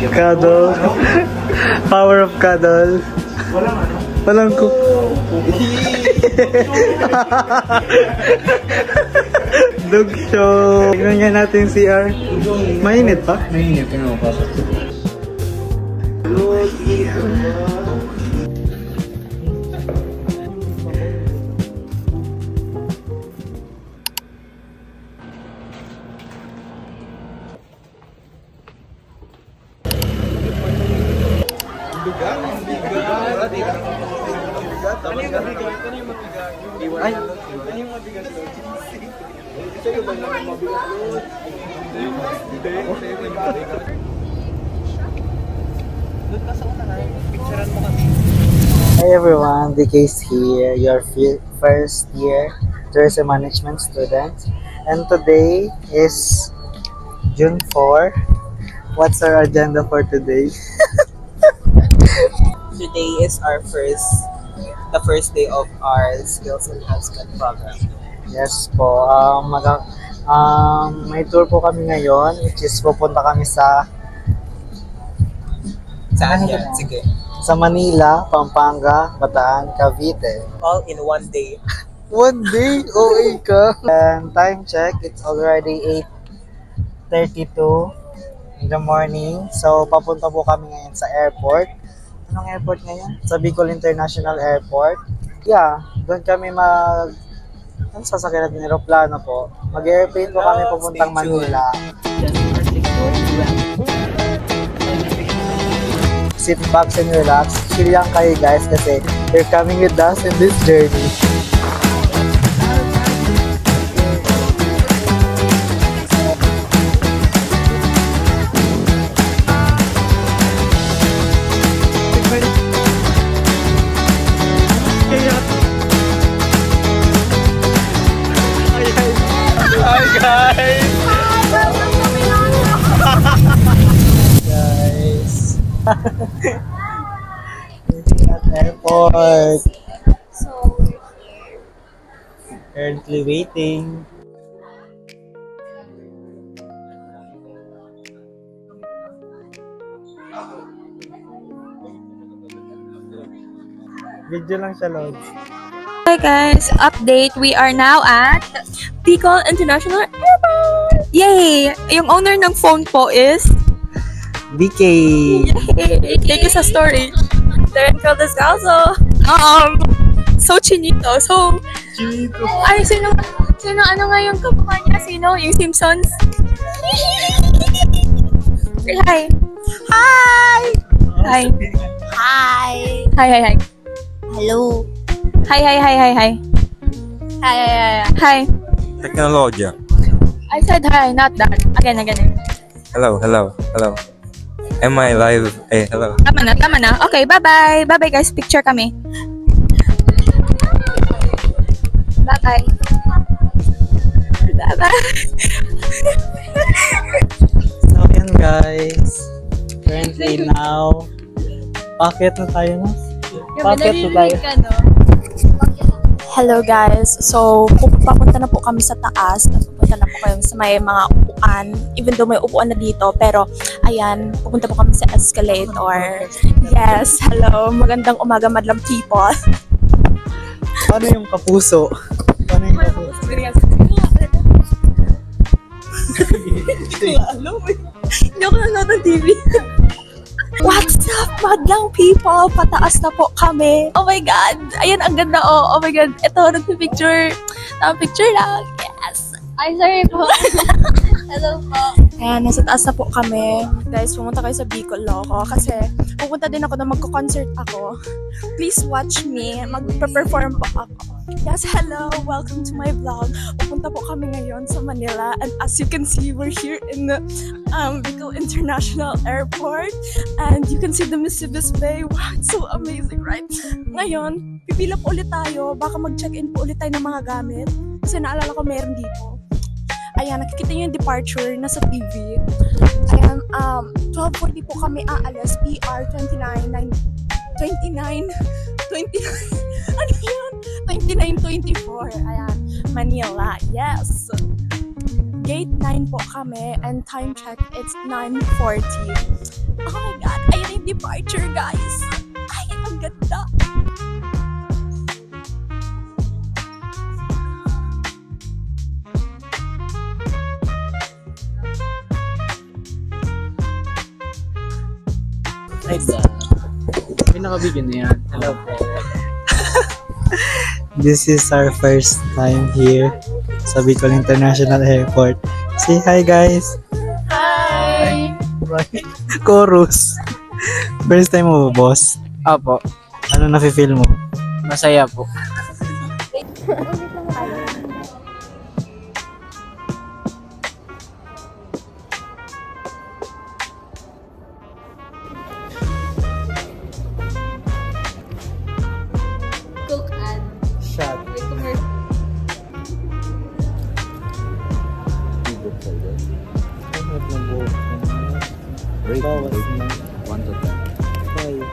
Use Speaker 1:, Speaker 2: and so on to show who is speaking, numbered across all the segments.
Speaker 1: Cuddle. Power of cuddle. Walang cook. Dog show. Tignan nga natin yung CR. Mainit pa?
Speaker 2: Mainit. Tingnan mo pa.
Speaker 1: Ay, ano yung mabigat doon? Ito yung mabigat doon. Hi everyone, DK's here, your first year tourism management student. And today is June 4. What's our agenda for today?
Speaker 3: Today is the first day of our skills enhancement program.
Speaker 1: Yes po. May tour po kami ngayon, which is pupunta kami sa
Speaker 3: Saan yan? Sige.
Speaker 1: sa Manila, Pampanga, Bataan, Cavite.
Speaker 3: All in one day.
Speaker 1: One day? OA ka. And time check, it's already 8:32 in the morning. So, papunta po kami ngayon sa airport. Anong airport ngayon? Sa Bicol International Airport. Yeah, doon kami ano sasakyan natin? Aeroplano po. Mag-airplane po kami papuntang Manila. Sit back and relax. Chill lang kayo guys kasi you're coming with us in this journey. At airport.
Speaker 4: So we're here.
Speaker 1: Currently waiting. Video lang siya, Lods.
Speaker 4: Hi guys, update. We are now at Bicol International Airport. Yay! Yung owner ng phone po is
Speaker 1: BK.
Speaker 4: Thank you sa story. Terenco Descalzo. So chinito. So
Speaker 1: Chinito.
Speaker 4: ay sino ano nga yung kamukha niya? Sino? Yung Simpsons? Say hi. Hi. Hi.
Speaker 5: Hi.
Speaker 4: Hi hi hi.
Speaker 5: Hello.
Speaker 4: Hi hi hi hi hi. Hi.
Speaker 2: Teknologya.
Speaker 4: I said hi, not that. Again.
Speaker 2: Hello. Am I live? Eh, hello.
Speaker 4: Tama na. Okay, bye-bye. Bye-bye guys, picture kami. Bye-bye. Bye-bye.
Speaker 1: So, yan guys. Currently now, packet na tayo na. Packet na tayo.
Speaker 4: Hello guys. So, papunta na po kami sa taas. Pupunta na po kayo sa may mga upuan. Even though may upuan na dito. Pero, ayan, pupunta po kami sa escalator. Yes, hello. Magandang umaga, madlang people.
Speaker 1: Paano yung kapuso? Paano yung kapuso?
Speaker 4: Hindi ako nanonood ng TV. What's up, madlang people? Pataas na po kami. Oh my God. Ayan, ang ganda. Oh my God. Ito, nagpipicture. Picture lang. Yes.
Speaker 5: Ay, sorry po. Hello po.
Speaker 4: Ayan, nasa taas na po kami. Guys, pumunta kayo sa Bicol Loco kasi pupunta din ako na magko-concert ako. Please watch me. Mag-perform po ako. Yes, hello. Welcome to my vlog. Pupunta po kami ngayon sa Manila and as you can see, we're here in the Bicol International Airport and you can see the Mississippi Bay. Wow, it's so amazing, right? Ngayon, pipila po ulit tayo. Baka mag-check-in po ulit tayo ng mga gamit kasi naalala ko meron dito. Ayan, nakikita niyo yung departure nasa TV. Ayan, 12:40 po kami aalis. PR 29. Ano yun? 29:24. Ayan, Manila. Yes. Gate 9 po kami and time check, it's 9:40. Oh my God, ayun yung departure, guys. Ay, ang ganda.
Speaker 3: Pinaka-video na yan. Hello po.
Speaker 1: This is our first time here sa Bicol International Airport. Say hi, guys!
Speaker 4: Hi!
Speaker 1: Chorus! First time mo ba, boss?
Speaker 3: Apo.
Speaker 1: Ano nafe-feel mo?
Speaker 3: Masaya po.
Speaker 5: Cook and
Speaker 1: Shot.
Speaker 2: Rate,
Speaker 1: Bawas na.
Speaker 2: 1 to 10. 1 to 10.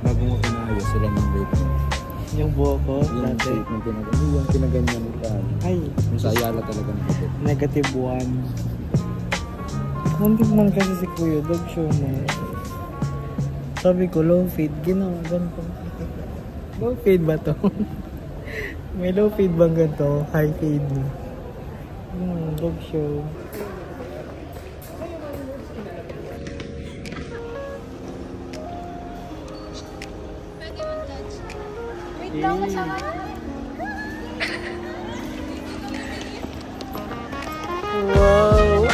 Speaker 2: Bago mo pinayos sila ng rate mo.
Speaker 1: Yung buhok ko,
Speaker 2: Yung
Speaker 1: dati.
Speaker 2: shape mo ginaganyan. Yung ginaganyan mo ka.
Speaker 1: Ay,
Speaker 2: Yung sa Ayala talaga nakabit.
Speaker 1: negative 1. Nandun man kasi si Kuya Dog show mo. Sabi ko, low feed. Ginawa, ganito. Low feed ba to? May low feed bang ganito? High feed. Dog show.
Speaker 5: wait lang, kasama niya.
Speaker 1: Wow!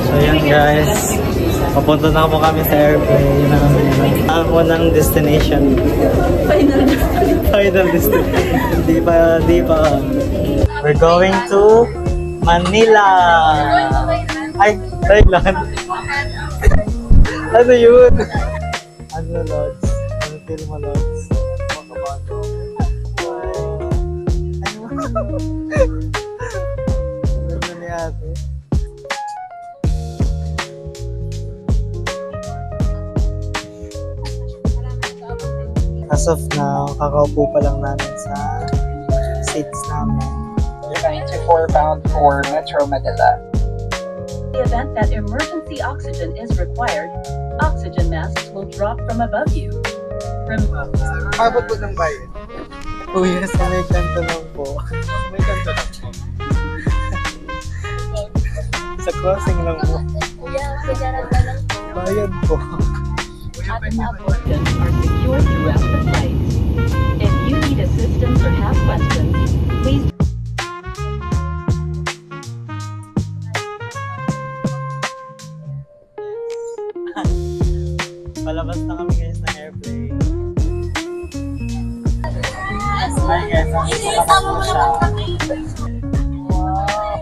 Speaker 1: So yan guys, papunta na po kami sa airplane. Ang unang destination. Final destination. Di pa. We're going to Manila. Ay, Thailand. Ano yun? Ano, Lods? Ano feel mo, Lods? Ano ni ate? As of now, kakaupo pa lang namin sa seats namin.
Speaker 6: 94 bound for Metro Manila.
Speaker 7: The event that emergency oxygen is required, oxygen masks will drop from above you.
Speaker 3: Abot po ng bayan.
Speaker 1: Kuya, sa may kanto lang po.
Speaker 3: May kanto lang po.
Speaker 1: Sa crossing lang po.
Speaker 5: Kuya, kuyaran ka lang.
Speaker 1: Bayad po.
Speaker 7: Oxygen are secured throughout the flight. If you need assistance or have questions, please
Speaker 1: Palabas na kami guys ng airplane. Hi guys, ang sukat po siya. Wow!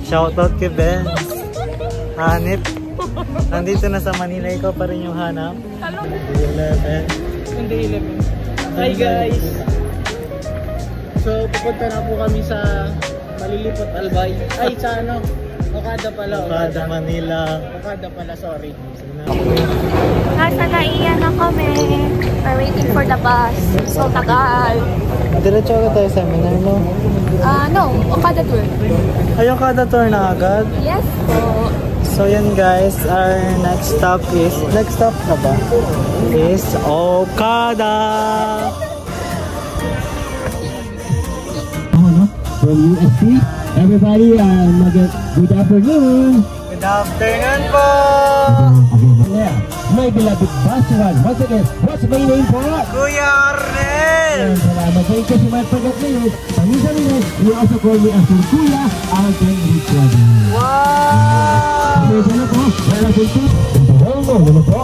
Speaker 1: Shoutout kay Ben. Hanip. Nandito na sa Manila. Ikaw pa rin yung hanap.
Speaker 4: Hello.
Speaker 1: 11.
Speaker 3: Hindi 11. Hi guys! So, pupunta na po kami sa Malilipot Albay. Ay, sa ano? Okada pala.
Speaker 1: Okada, Manila.
Speaker 3: Okada pala, sorry.
Speaker 5: Nasa Naiya na kami. We're waiting for the bus. So, tagal.
Speaker 1: Diretso agad tayo sa seminar, no?
Speaker 5: No, Okada tour.
Speaker 1: Ay, Okada tour na agad?
Speaker 5: Yes po.
Speaker 1: So yan guys, our next stop na ba? Is Okada!
Speaker 8: From UST, everybody, good afternoon.
Speaker 1: Good afternoon po!
Speaker 8: There, my beloved Basuran. Once again, what's my name po?
Speaker 1: Kuya Arnel!
Speaker 8: Salamat. Thank you so much for that name. Paminsan-minsan, you also call me as your Kuya Alden Richard.
Speaker 1: Wow!
Speaker 8: Ano po? Wala po ito. Ano po?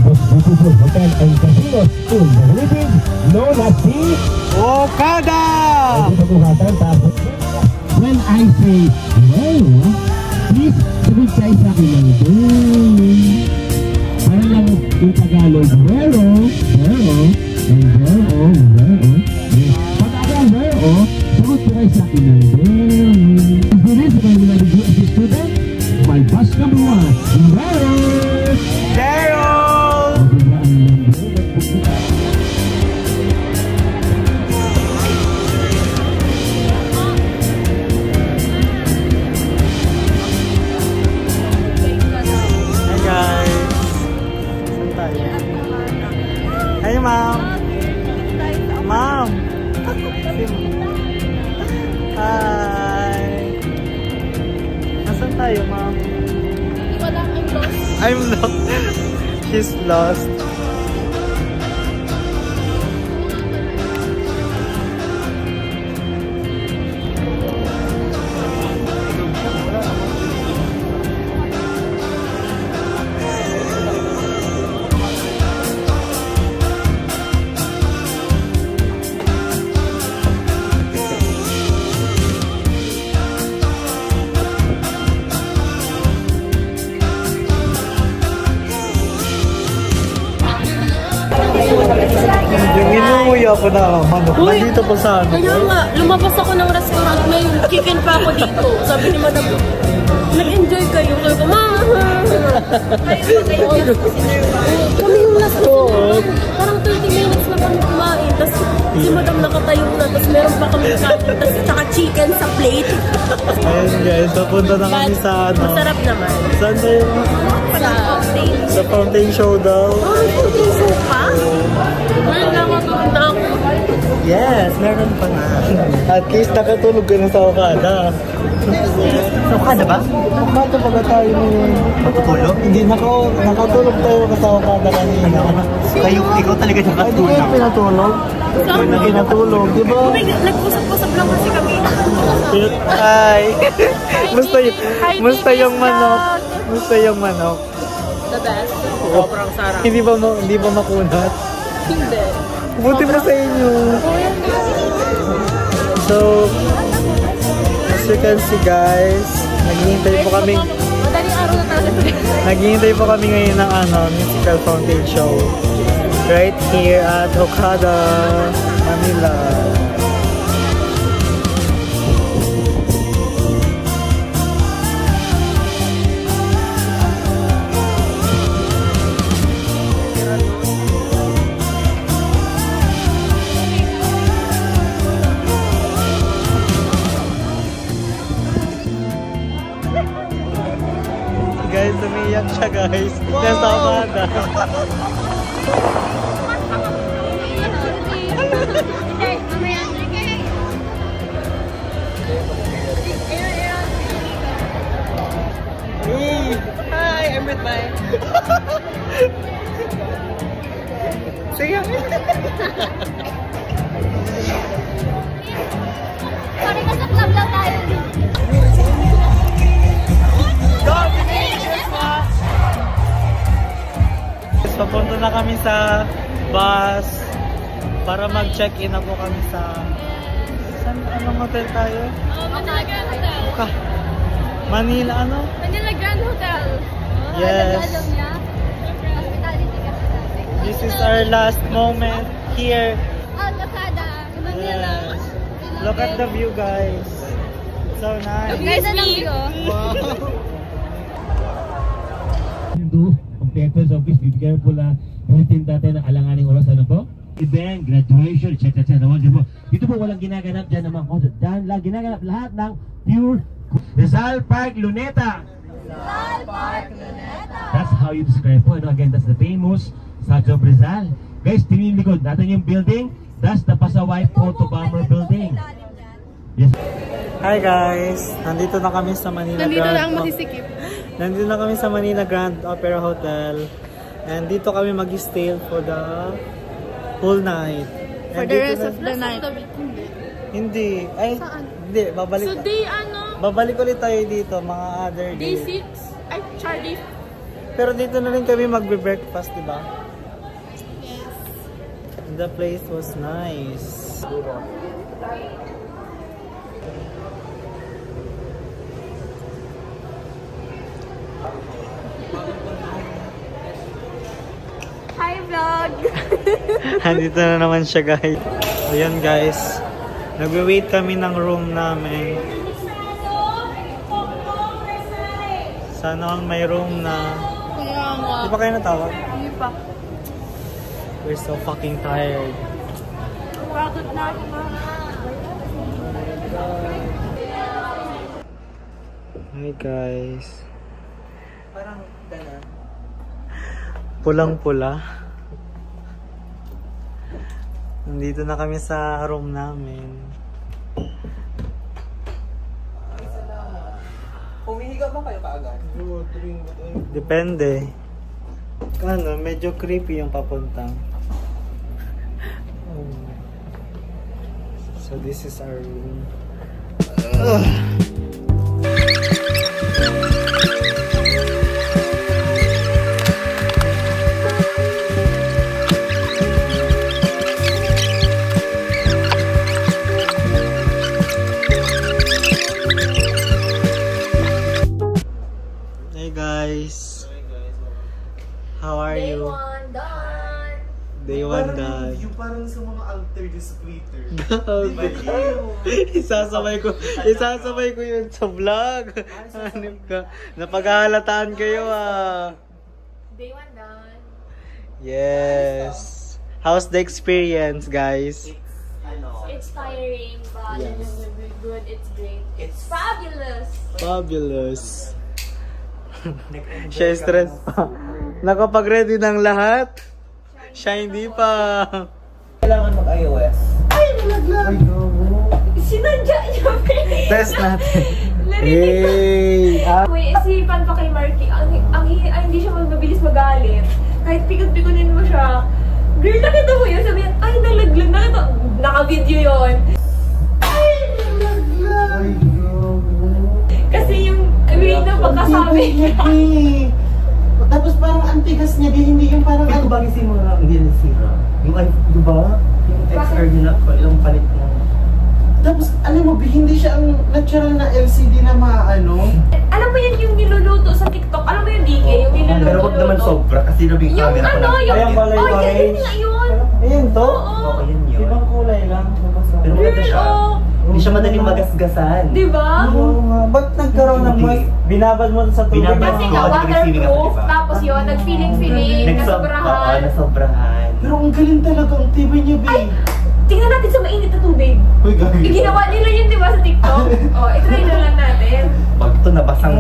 Speaker 8: Beautiful hotel and casino in the Philippines, known as the
Speaker 1: Okada!
Speaker 8: When I say hello, please sabi kayo sa akin ng hello. Para lang yung Tagalog, hello, hello. Pag-aaral, sagot po kayo sa akin ng Bilis sa kayo mga student. My bus number 1, Daryl!
Speaker 1: Daryl! Hi guys! Saan tayo? Hi ma'am! Ma'am! Hi! Nasaan tayo ma'am? I'm lost. She's lost. Yung inuwi ako na manok. Nandito po sa ano.
Speaker 9: Kaya nga, lumabas ako ng restaurant, may chicken pa ako dito. Sabi ni Madam, nag-enjoy kayo. Sabi ko, kami yung last na parang 30 minutes na kami kumain. Tapos si Madam nakatayo na. Tapos meron pa kami kanin. Tapos tsaka chicken sa plate.
Speaker 1: Ayun guys, napunta na kami sa ano.
Speaker 9: Masarap naman.
Speaker 1: Saan tayo? Sa Fountain Show daw.
Speaker 9: Oh, may fountain show pa? Ngayon lang ako na ako.
Speaker 1: Yes, meron pa nga. At least nakatulog ka na sa Okada. Sa Okada ba? Okada pag tayo nakatulog? Hindi, nakatulog tayo sa Okada kanina. Ikaw talaga nakatulog? Hindi kayo pinatulog? Hindi na pinatulog, di ba?
Speaker 9: Nag-usap-usap lang kasi kami.
Speaker 1: Hi! Musta yung manok? Musta yung manok?
Speaker 9: The best. Sobrang sarap.
Speaker 1: Hindi ba makunat?
Speaker 9: Hindi.
Speaker 1: Buti pa sa inyo. So, as you can see guys, naghihintay po kami.
Speaker 9: Madaling araw na talaga.
Speaker 1: Naghihintay po kami ngayon ng musical fountain show. Right here at Okada, Manila. Guys, umiyak siya guys. Nasa Okada.
Speaker 3: Hi, I'm with my...
Speaker 1: Sige.
Speaker 5: Sorry, nasa club lang tayo.
Speaker 1: Papunta na kami sa bus para mag-check-in na po kami sa... Anong hotel tayo?
Speaker 5: Manila Grand Hotel.
Speaker 1: Manila ano?
Speaker 5: Manila Grand Hotel.
Speaker 1: Yes. This is our last moment here.
Speaker 5: Okada, Manila.
Speaker 1: Yes. Look at the view guys. So nice.
Speaker 5: Ganda ng view.
Speaker 8: Competitors of this, be careful hinitin natin ang alanganing oras. Ano po? Event, graduation, etc. Dito po walang ginaganap dyan naman. Dyan lang ginaganap lahat ng pure Rizal Park Luneta.
Speaker 5: Rizal Park Luneta.
Speaker 8: That's how you describe po. Again, that's the famous Statue of Rizal. Guys, tingin likod natin yung building. That's the Pasaway Photo Bomber Building. Yes.
Speaker 1: Hi guys, nandito na kami sa Manila Nandito na kami sa Manila Grand Opera Hotel. And dito kami mag-stay for the whole night.
Speaker 4: For the rest of the night.
Speaker 1: Hindi. Ay, hindi. Babalik.
Speaker 9: So day ano?
Speaker 1: Babalik ulit tayo dito mga other day.
Speaker 9: Day 6? Ay, Charlie.
Speaker 1: Pero dito na rin kami magbe-breakfast, di ba?
Speaker 9: Yes.
Speaker 1: The place was nice.
Speaker 5: Hi, vlog!
Speaker 1: Andito na naman siya, guys. Ayan, guys. Nagwe-wait kami ng room namin. Sana all may room na. Di pa kayo natawag?
Speaker 5: Hindi pa.
Speaker 1: We're so fucking tired.
Speaker 5: Pagod na ako.
Speaker 1: Hi, guys. Parang pulang-pula. Nandito na kami sa room namin.
Speaker 3: Humihiga ba kayo kaagad?
Speaker 1: Depende. Ano, medyo creepy yung papuntang. So this is our room. Hey guys. How are you? Day 1 done.
Speaker 3: Yung parang sa mga altered splitter.
Speaker 1: Isasabay ko yun sa vlog. Hanip ka. Napaghahalataan kayo ah.
Speaker 5: Day 1 done.
Speaker 1: Yes. How's the experience, guys?
Speaker 5: It's tiring, but it's good. It's great. It's fabulous.
Speaker 1: Fabulous. Siya stress pa. Nakapag-ready ng lahat? Siya hindi pa.
Speaker 3: Kailangan mag-iOS.
Speaker 5: Ay, nalaglag! Sinadya niya, babe!
Speaker 1: Test natin. Hey!
Speaker 5: May isipan pa kay Marky, hindi siya mabilis magalit. Kahit pikot-pikunin mo siya. Girl, nakita mo yun? Sabi niya, ay, nalaglag. Naka-video yun. Ay, nalaglag! Kasi yung way na pagkasabi niya.
Speaker 3: Tapos parang antigas niya, hindi yung parang ano ba kasi mga hindi na sira. Yung di ba? Yung XR nila, ilang palit mo. Tapos alam mo, hindi siya ang natural na LCD na maano.
Speaker 5: Alam mo yun yung niluluto sa TikTok? Alam mo yung DK? Yung niluluto.
Speaker 3: Pero wag naman sobra kasi nabing camera ko lang.
Speaker 1: Ayan pala yung orange.
Speaker 5: Yun nga yun.
Speaker 1: Ayun to?
Speaker 5: Oo.
Speaker 3: Ayun yun.
Speaker 1: Ibang kulay lang.
Speaker 3: Pero maganda siya. Hindi siya madaling magasgasan.
Speaker 5: Diba?
Speaker 1: Oo nga. Ba't nagkaroon ng moist? Binabad mo sa tubig.
Speaker 5: Kasi nga waterproof. Tapos yun, nag-feeling-feeling. Nasobrahan.
Speaker 3: Nasobrahan. Pero ang galing talaga. Ang tibay niya, babe.
Speaker 5: Tingnan natin sa mainit na tubig.
Speaker 3: Uy, gagawin.
Speaker 5: Ginawa nila yun, di ba, sa TikTok? I-try na lang natin.
Speaker 3: Pag ito nabasang...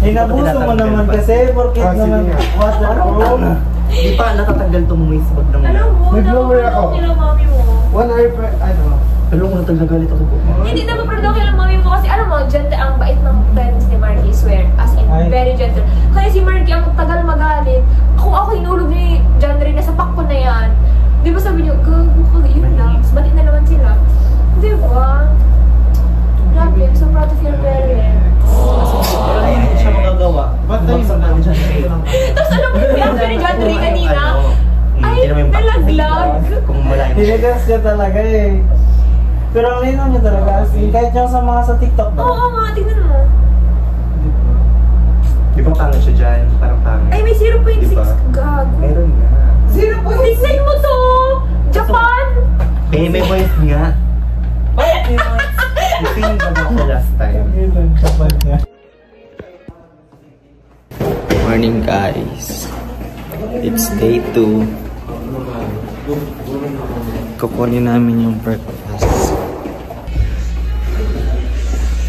Speaker 1: Inabuso mo naman kasi. Porkit naman. Waterproof.
Speaker 3: Di pa natatanggal itong moist bag ng...
Speaker 5: Alam mo,
Speaker 3: Nag-blower ako.
Speaker 5: nila mami mo.
Speaker 3: 1 hour per... Ano? Pero kung natagalit ako po.
Speaker 5: Hindi na maproud ako kay mami mo kasi alam mo, gentle, ang bait ng parents ni Marky, swear. As in, very gentle. Kaya si Marky, ang tagal magalit. Kung ako hinulog ni John Ray, nasa pakpo na yan. Di ba sabi niyo, gago, yun lang. Balit na naman sila. Di ba? Grabe, I'm so proud of your parents.
Speaker 3: Pero hindi siya magagawa. Bagsak namin siya.
Speaker 5: Tapos alam mo yung reaction ni John Ray kanina? Ay, nalaglag.
Speaker 3: Kung wala yung...
Speaker 1: Tinigas niya talaga eh. Pero ang linaw niya talaga. Kahit yung sa mga sa TikTok ba?
Speaker 5: Oo nga, tingnan mo.
Speaker 3: Di ba pangit siya dyan? Parang pangit.
Speaker 5: Ay, may 0.6.
Speaker 3: Diba?
Speaker 5: Gago.
Speaker 3: Meron nga.
Speaker 5: 0.6 mo to! Japan!
Speaker 3: Eh, may voice nga. Ipin ba na siya last time?
Speaker 1: Morning guys. It's day 2. Kukunin namin yung breakfast.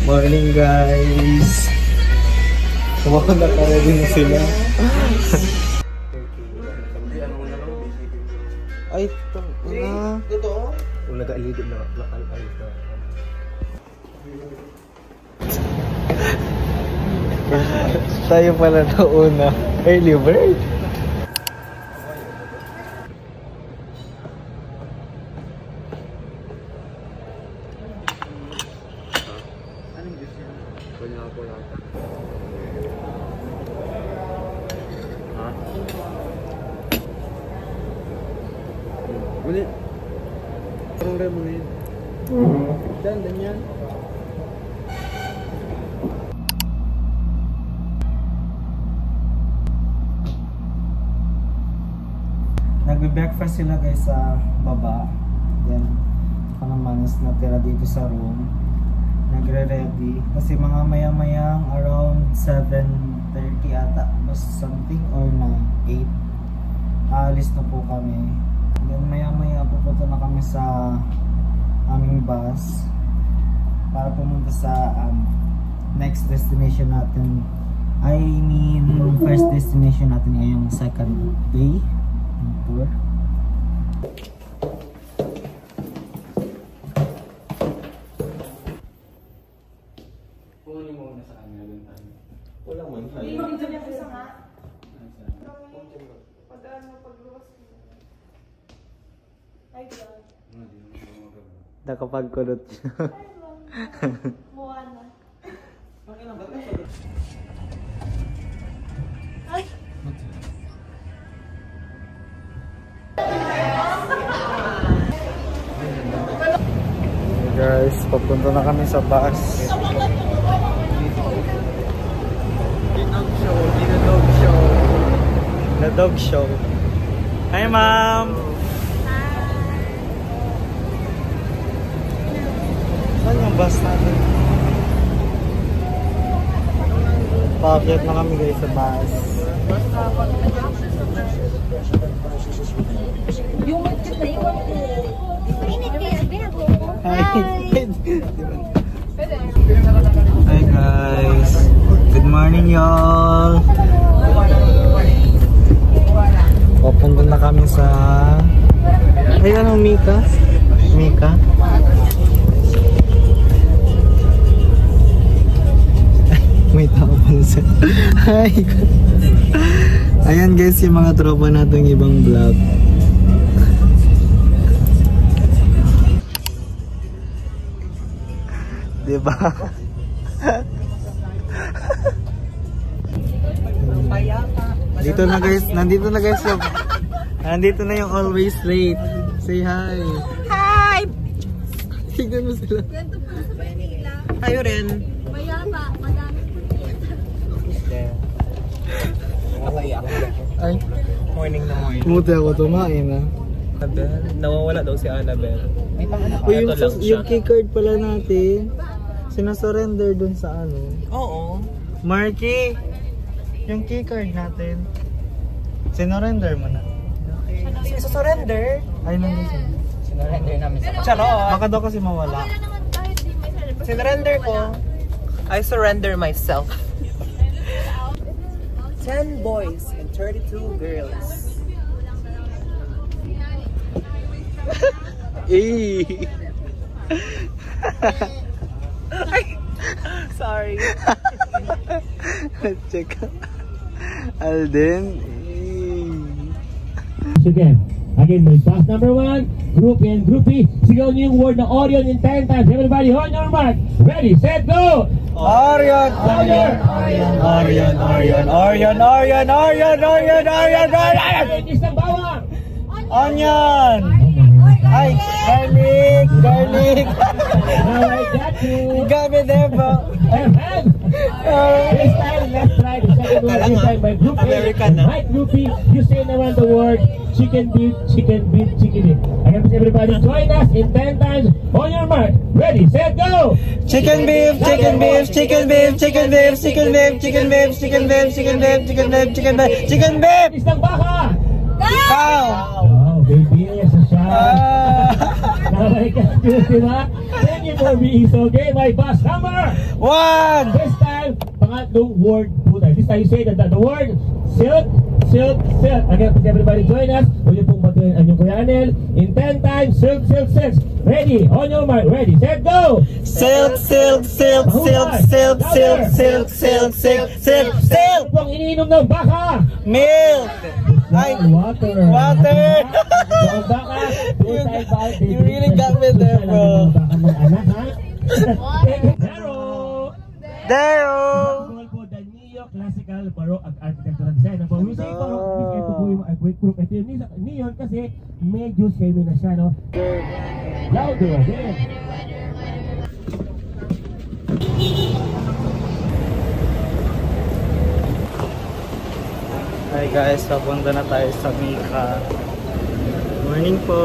Speaker 1: Morning guys. Wow, naka-ready na sila. Ay, ito na.
Speaker 3: Kung nag-aalido na lakal-alit na.
Speaker 1: Tayo pala na una. Early bird.
Speaker 2: Ulit. Parang rin mo na yun. Dan yan.
Speaker 1: Nagbe-breakfast sila guys sa baba. Then, ako naman is natira dito sa room. Nagre-ready. Kasi mga maya-mayang around 7:30 ata. Basta something or 8. Aalis na po kami. Then maya-maya pupunta na kami sa aming bus para pumunta sa next destination natin. I mean, first destination natin ay yung second day ng tour.
Speaker 2: Kunin mo muna sa kanya doon tayo.
Speaker 3: Wala mo.
Speaker 5: Hindi mo kita niya sa nga. Ay, God.
Speaker 1: Nakapagkulot siya.
Speaker 5: Moana.
Speaker 1: Guys, papunta na kami sa bus. The dog show. Hi, ma'am. Saan yung bus natin? Paakyat na kami guys sa bus.
Speaker 9: Yung magkit na iwan ko. Minute kaya, binago ko.
Speaker 1: Hi guys. Good morning y'all. Papunta na kami sa... Ay, ano, Mika? Mika? May tao pala sa... Hi! Ayan guys, yung mga tropa natin ibang vlog. Diba? Dito na guys, nandito na guys yung... Nandito na yung always late. Say hi!
Speaker 9: Hi!
Speaker 1: Tignan mo sila.
Speaker 9: Ganito po sa Manila.
Speaker 3: Tayo rin.
Speaker 9: Mayaba, madami po
Speaker 1: Ay,
Speaker 3: Morning na morning.
Speaker 1: muti ako tumain ah.
Speaker 3: Annabelle? Nawawala daw si Annabelle.
Speaker 1: Uy,
Speaker 3: Ito lang siya.
Speaker 1: yung keycard pala natin, sinasurrender dun sa ano.
Speaker 3: Oo.
Speaker 1: Marky! Yung keycard natin, sinurrender mo na.
Speaker 3: Sa surrender?
Speaker 1: Ay, nandun siya.
Speaker 3: Sinurrender namin sa... Charot!
Speaker 1: Baka daw kasi mawala.
Speaker 3: Sinurrender ko. I surrender myself. 10 boys and 32 girls.
Speaker 1: Eh!
Speaker 3: Sorry.
Speaker 1: Let's check. Alden.
Speaker 8: Again, my boss number 1, Group A and Group B. Sigaw niyo yung word na Orion in 10 times. Everybody, on your mark. Ready, set, go!
Speaker 1: Orion! Orion! Orion! Orion! Orion! Orion! Orion! Orion! Orion! Orion! Orion!
Speaker 8: Isang bawang!
Speaker 1: Onion! Ay! Garlic! Garlic!
Speaker 8: Now I got you.
Speaker 1: Got me there, bro.
Speaker 8: And this time, left, right. The second one, this time by Group A. Right, Group B. You say around the word chicken beef, chicken beef, chicken beef. Again, everybody join us in 10 times. On your mark. Ready, set, go!
Speaker 1: Chicken beef, chicken beef, chicken beef, chicken beef, chicken beef, chicken beef, chicken beef, chicken beef, chicken beef, chicken beef, chicken beef.
Speaker 8: Isang baka!
Speaker 1: Cow!
Speaker 8: Oh, baby, sa siya. Now I got you, diba? Thank you for being so gay, my boss number
Speaker 1: 1!
Speaker 8: This time, pangatlong word po tayo. This time you say that the word silk, silk, silk. Again, please everybody join us. Huwag niyo pong batuin ang inyong Kuya Anel. In 10 times, silk, silk, silk. Ready, on your mark, ready, set, go!
Speaker 1: Silk, silk, silk, silk, silk, silk, silk, silk, silk, silk, silk!
Speaker 8: Ito ang iniinom ng baka!
Speaker 1: Milk! Ay!
Speaker 8: Water!
Speaker 1: Water!
Speaker 8: Ang baka,
Speaker 1: You really got me there, bro.
Speaker 8: Baka mga anak, ha? Zero!
Speaker 1: Dero!
Speaker 8: Goal po, the Neo Classical Baroque Architectural Design. Ang we say Baroque, ito po yung group. Ito yung Neon kasi medyo semi na siya, no? Louder again!
Speaker 1: Hi guys, papunta na tayo sa Mika. Morning po.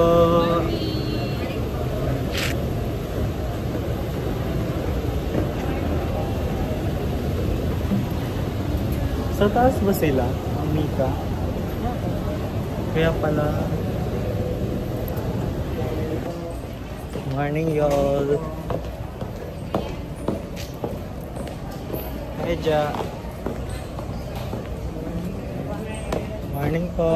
Speaker 1: Sa taas ba sila? Mika? Kaya pala. Morning y'all. Hey Ja. Morning po.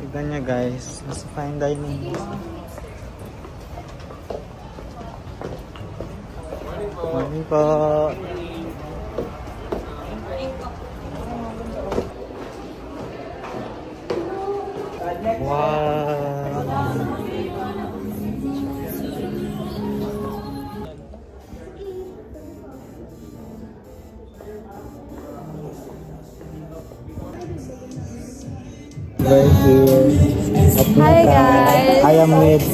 Speaker 1: Tignan niya guys, nasa fine dining. Morning po. Wow. We're here.
Speaker 5: Hi guys!
Speaker 1: I am with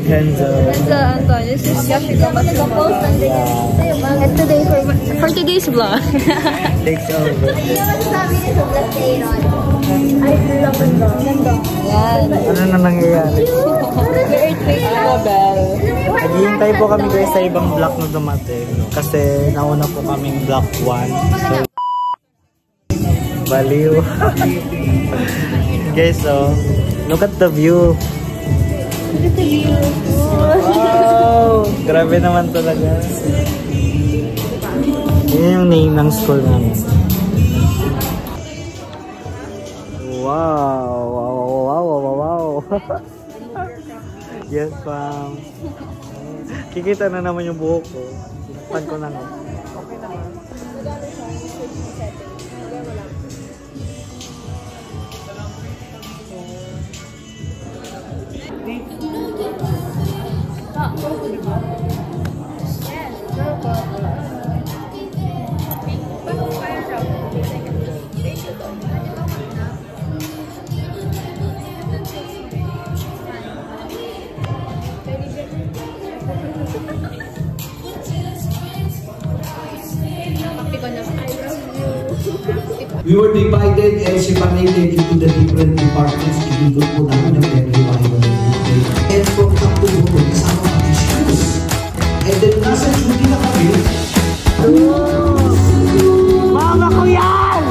Speaker 1: Henzo.
Speaker 5: It's Antonio. This is Yashiko Matsumo.
Speaker 1: Yeah.
Speaker 5: And today for today's vlog.
Speaker 1: Takes over.
Speaker 5: Yan.
Speaker 1: Ano na nangyayari?
Speaker 5: Earthquake Annabelle.
Speaker 1: Naghihintay po kami guys sa ibang block na dumating. Kasi nauna po kaming block 1. So, baliw. Guys, so, look at the view.
Speaker 5: Look at the view.
Speaker 1: Wow! Grabe naman talaga. Yun yung name ng school namin. Wow! Wow! Wow! Wow! Wow! Yes, ma'am. Kikita na naman yung buhok ko. Sinakpan ko na nga. Okay naman.
Speaker 10: We were divided and separated into the different departments. Inigod po namin ang revival. And from top to bottom, kasama ang issues. And then nasa duty na kami.
Speaker 1: Mama ko yan!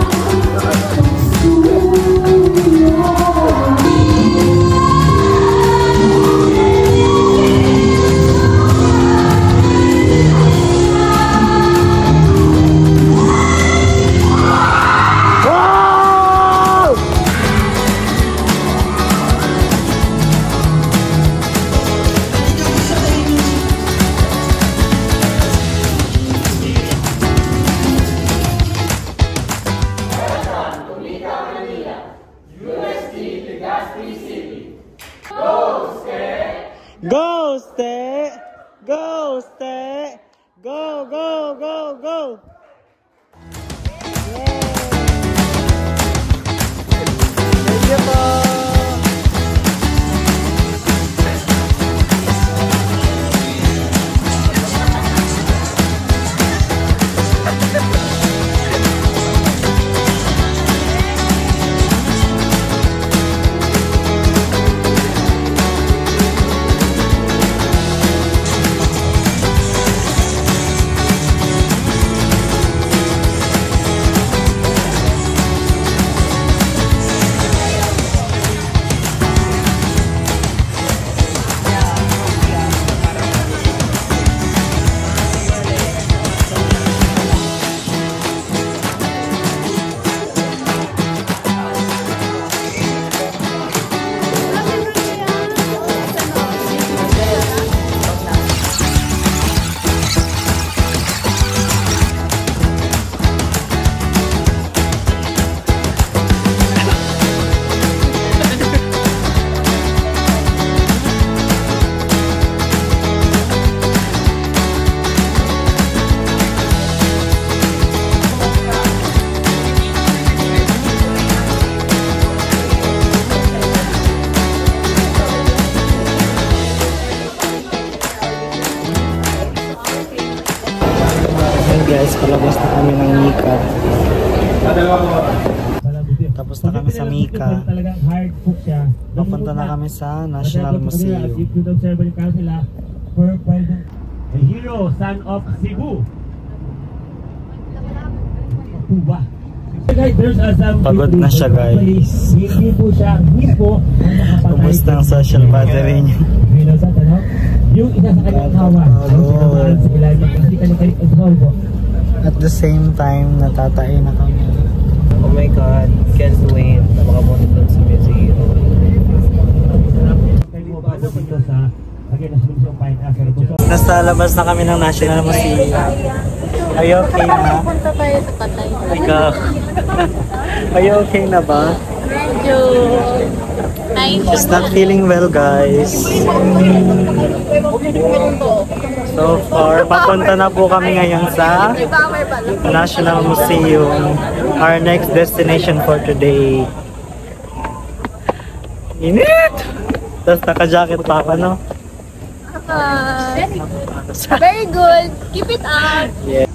Speaker 1: Go, stay! Go, stay! Go, go, go, go! Yay! Thank you po! Guys, palabas na kami ng Mika. Tapos na kami sa Mika.
Speaker 8: Talagang hard cook siya.
Speaker 1: Papunta na kami sa National Museum.
Speaker 8: If you don't serve sila, a hero, son of Cebu. Cuba.
Speaker 1: Pagod na siya, guys.
Speaker 8: Hindi po siya mismo.
Speaker 1: Kumusta ang social battery niya?
Speaker 8: Yung isa sa kanyang kawa.
Speaker 1: At the same time, natatay na kami.
Speaker 3: Oh my God, can't wait na makapunta doon sa museum.
Speaker 1: Nasa labas na kami ng National Museum. Are you okay na?
Speaker 9: Punta tayo sa Patay.
Speaker 1: Ikaw. Are you okay na ba?
Speaker 9: Medyo...
Speaker 1: She's not feeling well, guys. So far, papunta na po kami ngayon sa National Museum. Our next destination for today. Init! Tapos naka-jacket pa ako, no?
Speaker 9: Very good. Keep it up.
Speaker 1: Yeah.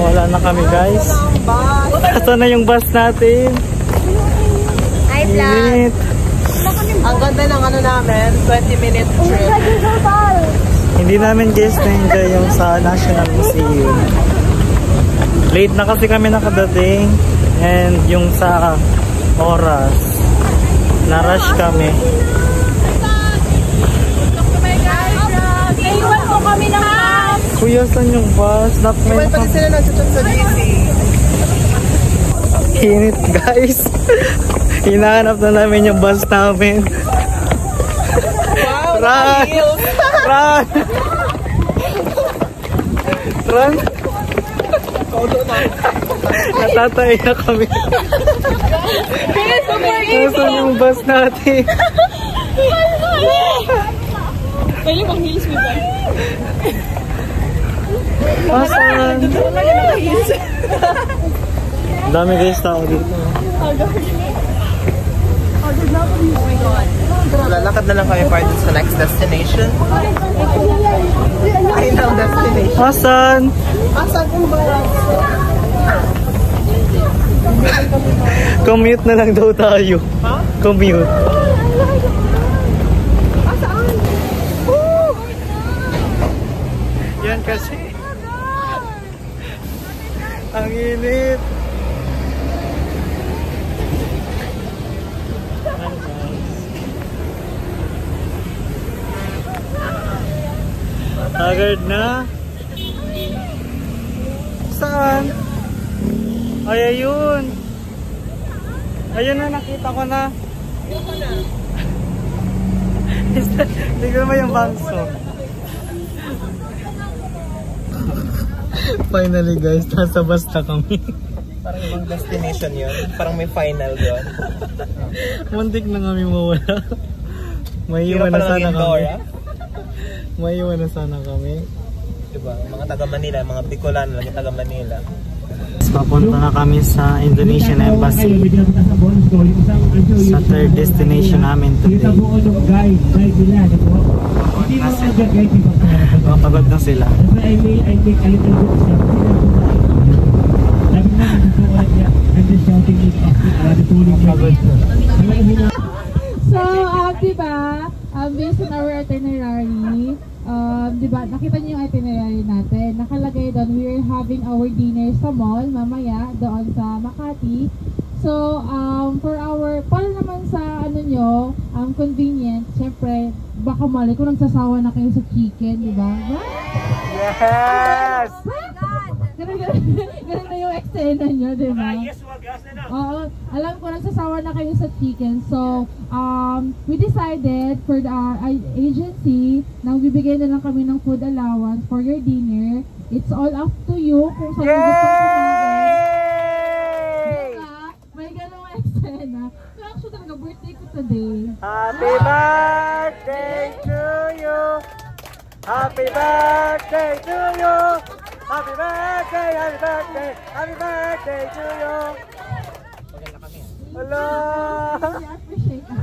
Speaker 1: Wala na kami, guys. Ito na yung bus natin.
Speaker 9: Hi, vlog.
Speaker 3: Ang ganda ng ano namin, 20-minute trip.
Speaker 1: Hindi namin, guys, na-enjoy yung sa National Museum. Late na kasi kami nakadating. And yung sa oras, na-rush kami.
Speaker 9: Naiwan po kami ng bus.
Speaker 1: Kuya, saan yung bus?
Speaker 3: Iwan pa rin sila nagchat sa GC.
Speaker 1: Init, guys. Hinahanap na namin yung bus namin.
Speaker 3: Wow,
Speaker 1: Run! Run! Run! Natatay na kami. Nasaan yung bus natin?
Speaker 9: Pwede bang heels mo ba?
Speaker 1: Nasaan? Dami, guys, tao dito.
Speaker 3: Lalakad na lang kami para dun sa next destination. Ay, ang destination.
Speaker 1: Nasaan?
Speaker 3: Asan kung ba?
Speaker 1: Commute na lang daw tayo.
Speaker 3: Huh?
Speaker 1: Commute. Yan kasi. Ang init. Haggard na. Saan? Ay, ayun. Ayun na, nakita ko na. Tignan mo yung bangso. Finally, guys, nasa bus na kami.
Speaker 3: Parang ibang destination yun. Parang may final doon.
Speaker 1: Muntik na kami mawala. May iwan na sana kami. May iwan na sana kami.
Speaker 3: Diba? Mga taga Manila, mga Bicolan lang yung taga Manila.
Speaker 1: Papunta na kami sa Indonesian Embassy. Sa third destination namin today. Pagod na sila.
Speaker 11: So, diba, based on our itinerary, diba, nakita niyo yung itinerary natin. Nakalagay doon, we're having our dinner sa mall, mamaya, doon sa Makati. So, for our, para naman sa, ano nyo, convenient, syempre, baka mali kung nagsasawa na kayo sa chicken, diba?
Speaker 1: Yes!
Speaker 11: Ganun na yung eksena nyo, diba? Oo, alam ko nagsasawa na kayo sa chicken. So, we decided for the agency na bibigyan na lang kami ng food allowance for your dinner. It's all up to you kung saan gusto eksena. So actually talaga, birthday ko today.
Speaker 1: Happy birthday to you! Happy birthday to you! Happy birthday, happy birthday, happy birthday to you! Hello!
Speaker 11: I appreciate that.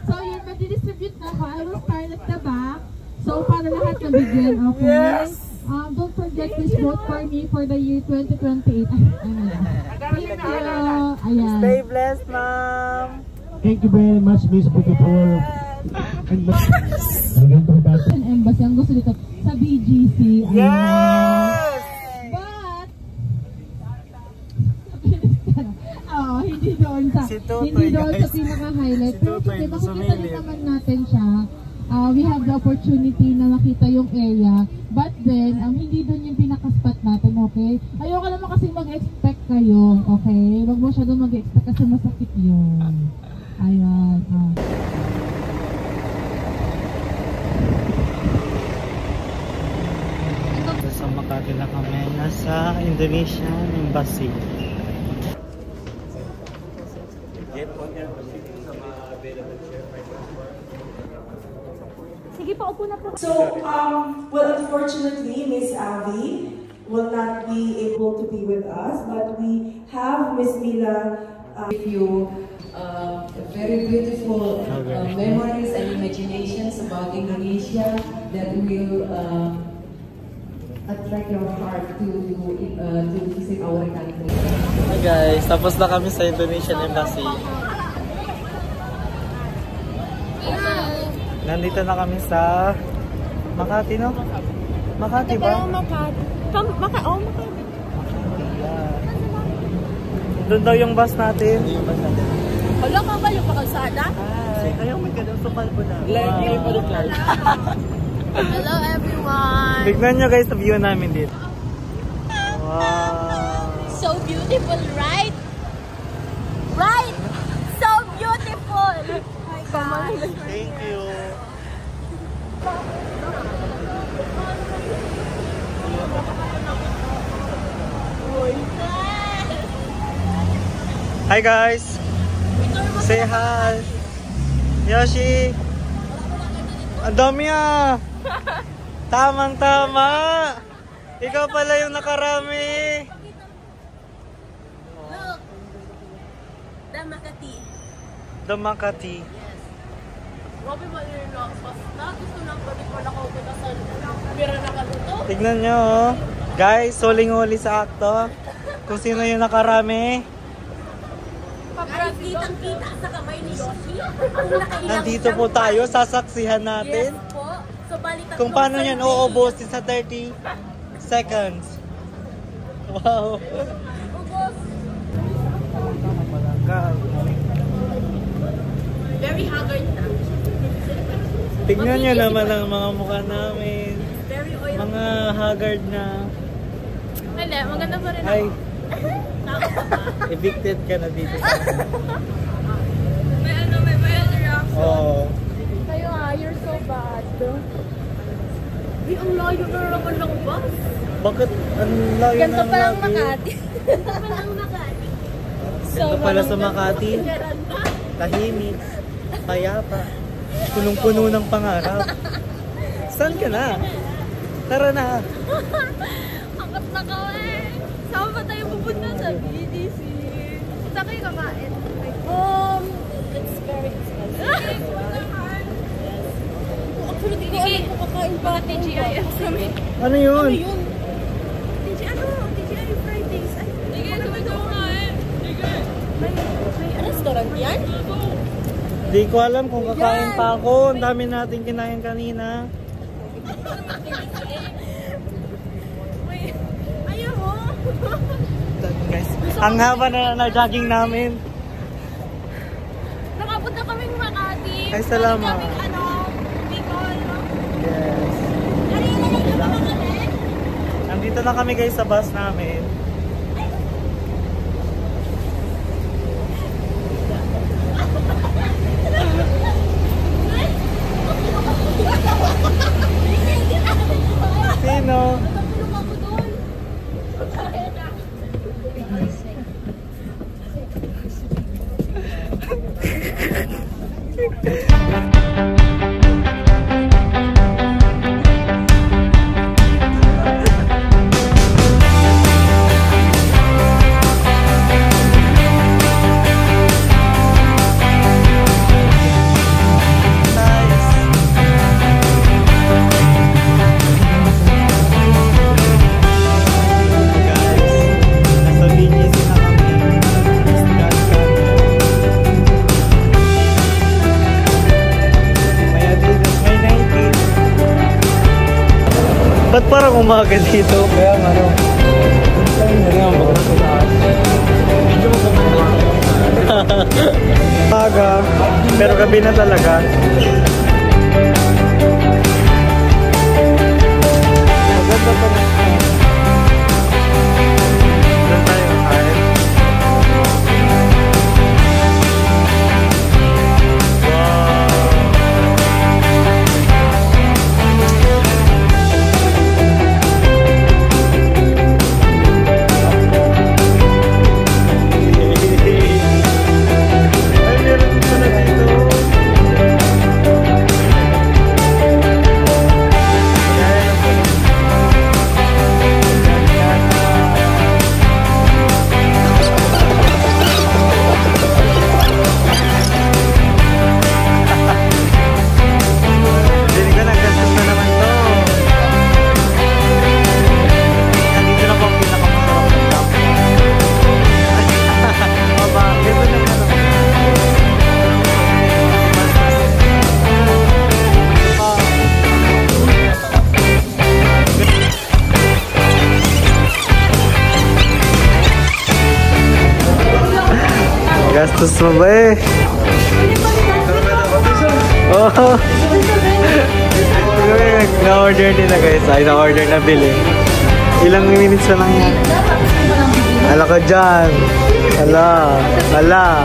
Speaker 11: So yun, mag-distribute na ako. I will start at the back. So para lahat nabigyan, okay?
Speaker 1: Yes!
Speaker 11: Don't forget, please vote for me for the year 2028. Thank you. Ayan.
Speaker 1: Stay blessed, ma'am!
Speaker 8: Thank you very much, Miss Beautiful.
Speaker 11: An embassy ang gusto dito sa BGC.
Speaker 1: Yes!
Speaker 11: But hindi doon sa pinaka-highlight. Pero kasi makikita din naman natin siya. We have the opportunity na makita yung area. But then, hindi doon yung pinaka-spot natin, okay? Ayoko naman kasi mag-expect kayo, okay? Huwag mo siya doon mag-expect kasi masakit yun. Ayan.
Speaker 1: Sa Makati na kami, nasa Indonesian Embassy.
Speaker 5: Sige pa, upo na po.
Speaker 12: So, well, unfortunately, Miss Abby will not be able to be with us, but we have Miss Mila with you.
Speaker 13: Very beautiful memories and imaginations about Indonesia that will attract your heart to visit our country.
Speaker 1: Hi guys, tapos na kami sa Indonesian Embassy. Nandito na kami sa Makati, no? Makati ba?
Speaker 5: Makati. Makati.
Speaker 1: Doon daw yung bus natin.
Speaker 9: Wala ka ba yung pakalsada?
Speaker 3: Ayaw may ganun sa palpo na.
Speaker 9: Hello everyone!
Speaker 1: Tignan nyo guys sa view namin dito. Wow!
Speaker 9: So beautiful, right? Right? So beautiful! My God!
Speaker 1: Thank you! Hi guys! Say hi! Yoshi! Ang dami ah! Tamang-tama! Ikaw pala yung nakarami!
Speaker 9: Look! The Makati.
Speaker 1: The Makati.
Speaker 9: Grabe ba yun lang? Gusto lang ba di pala ko kita sa pira na kaluto?
Speaker 1: Tignan nyo oh. Guys, huling-huli sa akto. Kung sino yung nakarami.
Speaker 9: Kitang-kita sa kamay ni Yoshi.
Speaker 1: Nandito po tayo, sasaksihan natin.
Speaker 9: Yes po. So,
Speaker 1: kung paano yan uubusin sa 30 seconds. Wow.
Speaker 9: Very haggard na.
Speaker 1: Tignan nyo naman ang mga mukha namin. Mga haggard na.
Speaker 9: Hindi, maganda pa rin
Speaker 1: Ay.
Speaker 9: ako.
Speaker 1: Evicted ka na dito sa
Speaker 9: may bayad reaction.
Speaker 1: Oo.
Speaker 9: Kayo nga, you're so bad. Ang layo na naman ng bus.
Speaker 1: Bakit? Ang layo
Speaker 9: Ganto
Speaker 1: ng
Speaker 9: pa lang
Speaker 1: lagi?
Speaker 9: Makati. Ganto pa lang Makati.
Speaker 1: Ganto pala sa Makati. Tahimik. Payapa. Punong-puno ng pangarap. Saan ka na? Tara na.
Speaker 9: Angkat na ka eh. Saan ba tayo pupunta sa BDC? Saan kayo kakain? It's very expensive. Actually, di ko alam kung kakain pa TGIF kami.
Speaker 1: Ano yun?
Speaker 9: TGI Fridays. Ay, sige, ito nga eh. May restaurant yan?
Speaker 1: Di ko alam kung kakain pa ako. Ang dami natin kinain kanina.
Speaker 9: Ayaw mo.
Speaker 1: Guys, ang haba na jogging namin.
Speaker 9: Nakapunta kaming Makati.
Speaker 1: Ay, salamat.
Speaker 9: Bicol.
Speaker 1: Yes. Nandito na kami guys sa bus namin. Sino? Ba't parang umaga dito? Kaya ano? Umaga, pero gabi na talaga. Maganda pa na. Doon tayo kain. Gastos mo ba eh? Oh! Na-order nila guys. Ay, na-order na bili. Ilang minutes na lang yan. Ala ka dyan. Ala.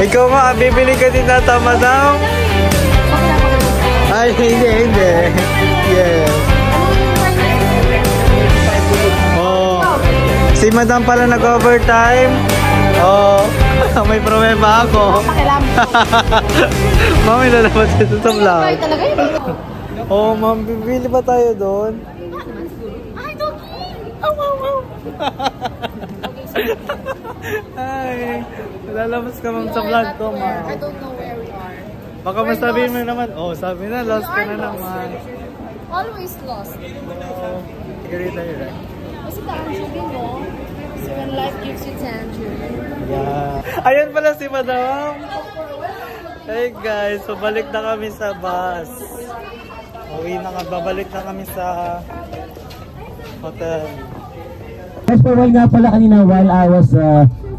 Speaker 1: Ikaw nga, bibili ka din nata, madam? Ay, hindi. Yes. Oh. Si madam pala nag-overtime. Oh, may problema ako. Mami, lalabas ito sa vlog. Oh, ma'am, bibili ba tayo doon?
Speaker 9: Ay, Doggy! Wow!
Speaker 1: Ay, lalabas ka ma'am sa vlog ko, ma'am.
Speaker 9: I don't know where we are.
Speaker 1: Baka masabihin mo naman, oh, sabi na, lost ka na naman.
Speaker 9: Always lost.
Speaker 1: Oh, agree tayo, right?
Speaker 9: Kasi tangerine, no? So when life gives you tangerine.
Speaker 1: Yeah. Ayan pala si madam. Hey guys, pabalik na kami sa bus. Babalik na kami sa hotel.
Speaker 8: Guys, while nga pala kanina, while I was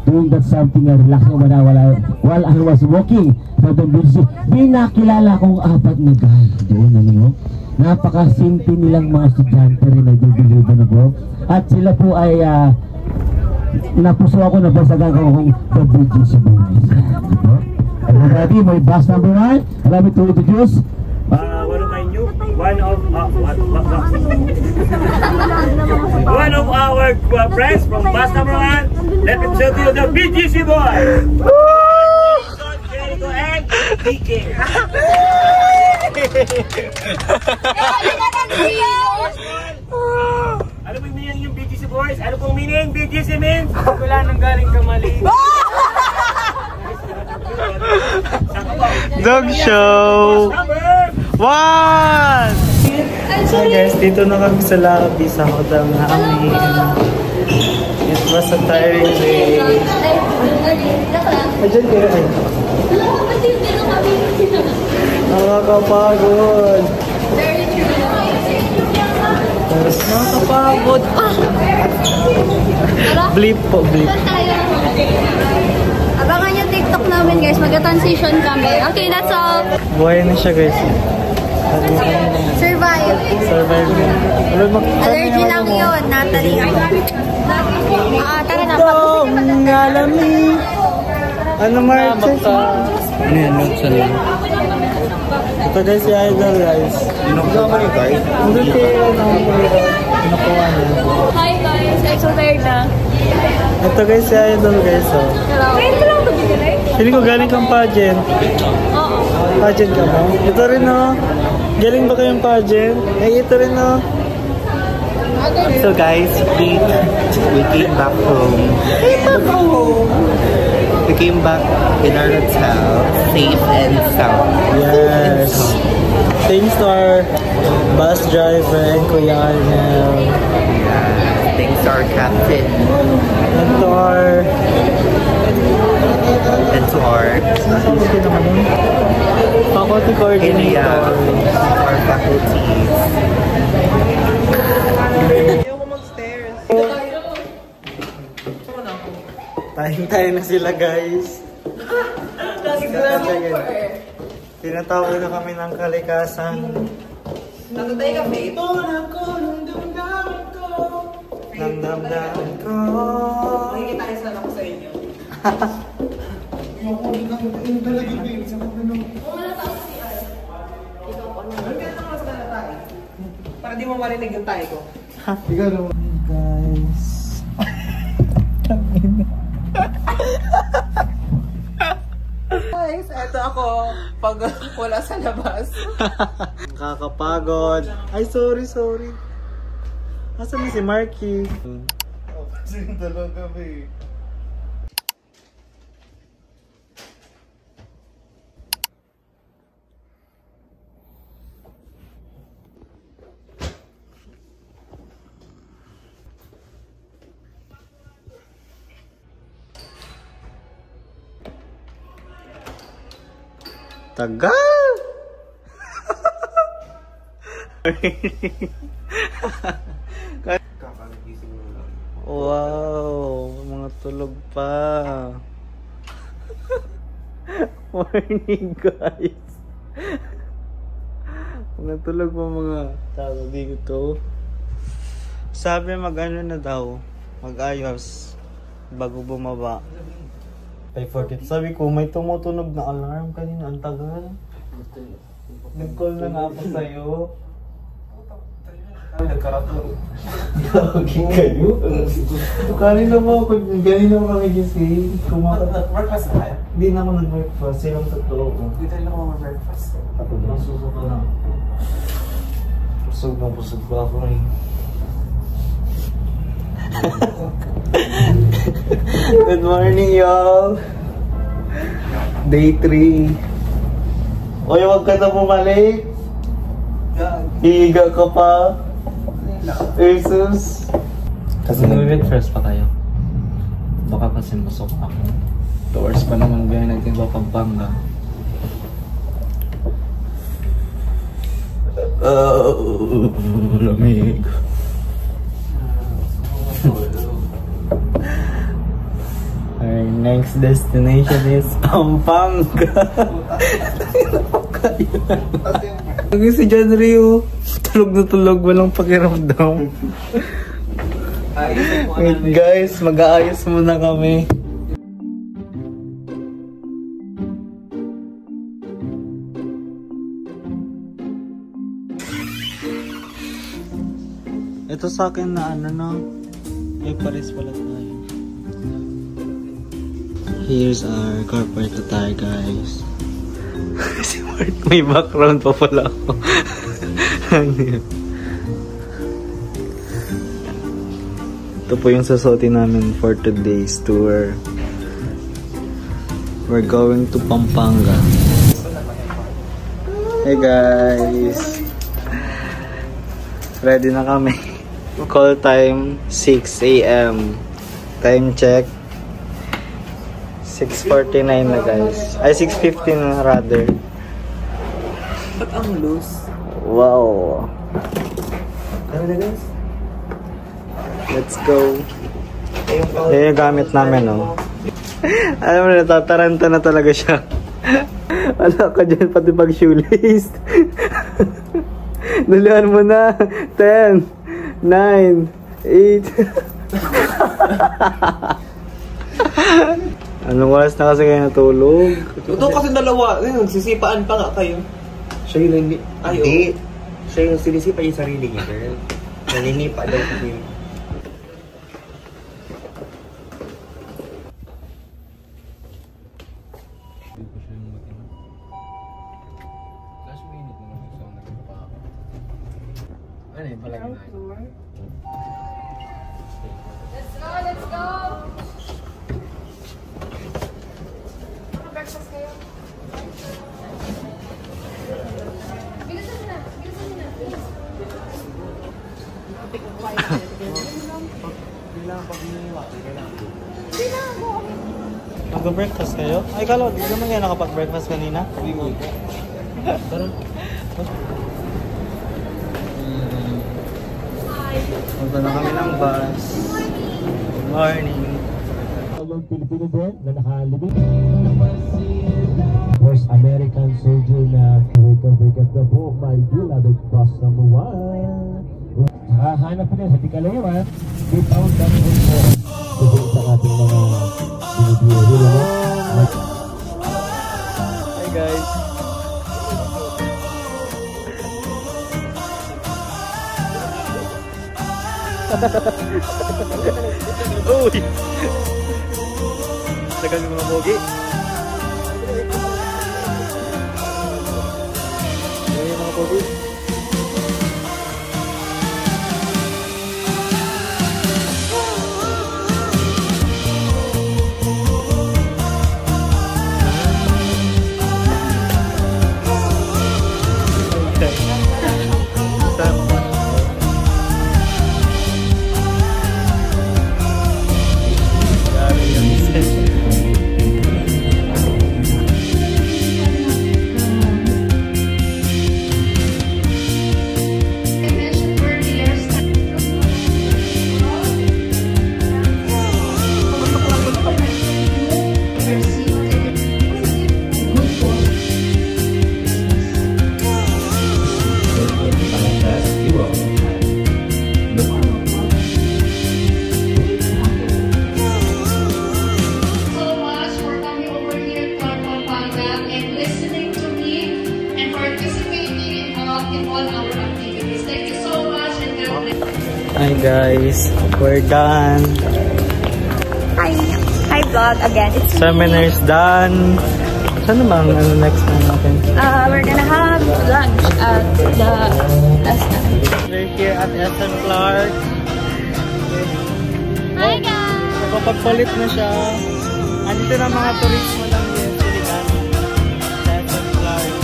Speaker 8: doing that something, relaxing while I was walking for the beach, pinakilala kong 4 na guys doon, ano? Napaka-simple nilang mga estudyante rin na diliban ako. At sila po ay napuso ako, nabasagan ko kung the BGC boys. Everybody, my bus number 1. Allow me to introduce
Speaker 14: one of our friends from bus number 1. Let me tell you the BGC boys. Jericho and DK. Ano pong meaning yung BGC boys? Ano pong meaning? BGC means? Wala nang galing kamali.
Speaker 1: Dog show! 1! So guys, dito na kami sa Labi sa hotel namin. It was a tiring day. Diyan kayo kayo. Nakakapagod. Nakakapagod. Blip po, blip.
Speaker 9: Abangan yung TikTok namin guys, mag-transition kami. Okay, that's all.
Speaker 1: Buhay na siya guys.
Speaker 9: Survive.
Speaker 1: Survive.
Speaker 9: Allergy lang yun, Natalie. Tara na.
Speaker 1: Alami. Ano Marcos? Ano yan? Notes na lang. Ito guys si Idol guys. Inukuha mo yung guys? Hindi kayo inukuha niya.
Speaker 9: Hi guys, I'm so tired na.
Speaker 1: Ito guys si Idol guys.
Speaker 9: Hello. Wait lang,
Speaker 1: Feeling ko galing kang pageant.
Speaker 9: Oo.
Speaker 1: Pageant ka ba? Ito rin no. Galing ba kayong pageant? Eh, ito rin no.
Speaker 3: So guys, we came back home. We came back in our hotel, safe and sound.
Speaker 1: Yes. Thanks to our bus driver and Kuya Arnel.
Speaker 3: Yeah. Thanks to our captain.
Speaker 1: And to our... faculty coordinator.
Speaker 3: Our faculties.
Speaker 1: Tayo na sila guys. Tinatawag na kami ng kalikasan.
Speaker 3: Natatay kami.
Speaker 1: Namdamdaman ko.
Speaker 3: Makikita tayo sana ako sa inyo. Para di mo marinig yung tayo ko.
Speaker 1: Guys.
Speaker 3: Guys, eto ako pag wala sa labas.
Speaker 1: Kakapagod. Ay, sorry. Asan na si Marky?
Speaker 2: Kasi talaga kami.
Speaker 1: Tagal! Wow, mga tulog pa. Morning guys. Mga tulog pa mga tao dito. Sabi mag-ano na daw, mag-ayos bago bumaba. 5:40. Sabi ko, may tumutunog na alarm kanina. Ang tagal. Nag-call na nga ako sa'yo.
Speaker 2: Nagkaratulog.
Speaker 1: Gawagin kayo? Kanina mo kami gising.
Speaker 2: Breakfast na tayo?
Speaker 1: Hindi na ako nag-breakfast. Silang tatlo ako.
Speaker 2: Hindi tayo na ako mag-breakfast.
Speaker 1: Nasuso ka na. Pusog ba ako rin? Good morning, y'all! Day 3. Oy, wag ka na bumalik! Higa ka pa! Jesus!
Speaker 15: Kasi nag-breakfast pa kayo. Baka kasi musok ako. 2 hours pa naman gaya natin ba Pampanga.
Speaker 1: Lamig. Our next destination is Pampanga. Lagi si John Rio. Tulog na tulog, walang pakiramdam. Wait guys, mag-aayos muna kami. Ito sa akin na ano no. May pares pala tayo. Here's our corporate attire guys. Si Mark, may background pa pala ako. Ito po yung sasuotin namin for today's tour. We're going to Pampanga. Hey guys! Ready na kami. Call time 6 AM. Time check 6:49 na guys. Ay 6:15 na rather.
Speaker 3: Ba't ang loose?
Speaker 1: Wow.
Speaker 3: Ano na guys?
Speaker 1: Let's go. Eh yung gamit namin oh. Alam mo, natataranta na talaga siya. Wala ka dyan pati pag shoelace. Dalihan mo na. 10 9 8 Anong oras na kasi kayo natulog?
Speaker 3: Ito kasi dalawa. Nagsisipaan pa nga kayo.
Speaker 15: Siya yung hindi.
Speaker 3: Ay,
Speaker 15: Siya yung sinisipa yung sarili niya, girl. Naninipa daw kasi.
Speaker 2: Ano yung palagi na?
Speaker 5: Let's go, let's go! Breakfast kayo. Bilisan nyo na, bilisan nyo na.
Speaker 2: Bilang pag niliwa, kailangan.
Speaker 5: Bilang mo.
Speaker 1: Mag-breakfast kayo? Ay, kala, di naman kayo nakapag-breakfast kanina?
Speaker 2: Parang,
Speaker 1: punta na kami ng bus. Good morning.
Speaker 8: Yung Pilipino din na nakalibing. First American soldier na wake up the book, my beloved boss number 1. Hahanap ko din sa Tikalayawan, we found that po sa ating mga binibiro.
Speaker 1: Hi guys.
Speaker 2: uy! Tagal yung mga pogi. Ayan yung mga pogi.
Speaker 1: Hi guys, we're done.
Speaker 4: Hi vlog again. It's
Speaker 1: Seminar's done. Saan naman ano next na natin?
Speaker 4: we're gonna have lunch at the SM.
Speaker 1: We're here at SM Clark.
Speaker 4: Hi guys!
Speaker 1: Nakapagpalit na siya. Andito na mga turismo lang din. Siligan. Sa SM Clark.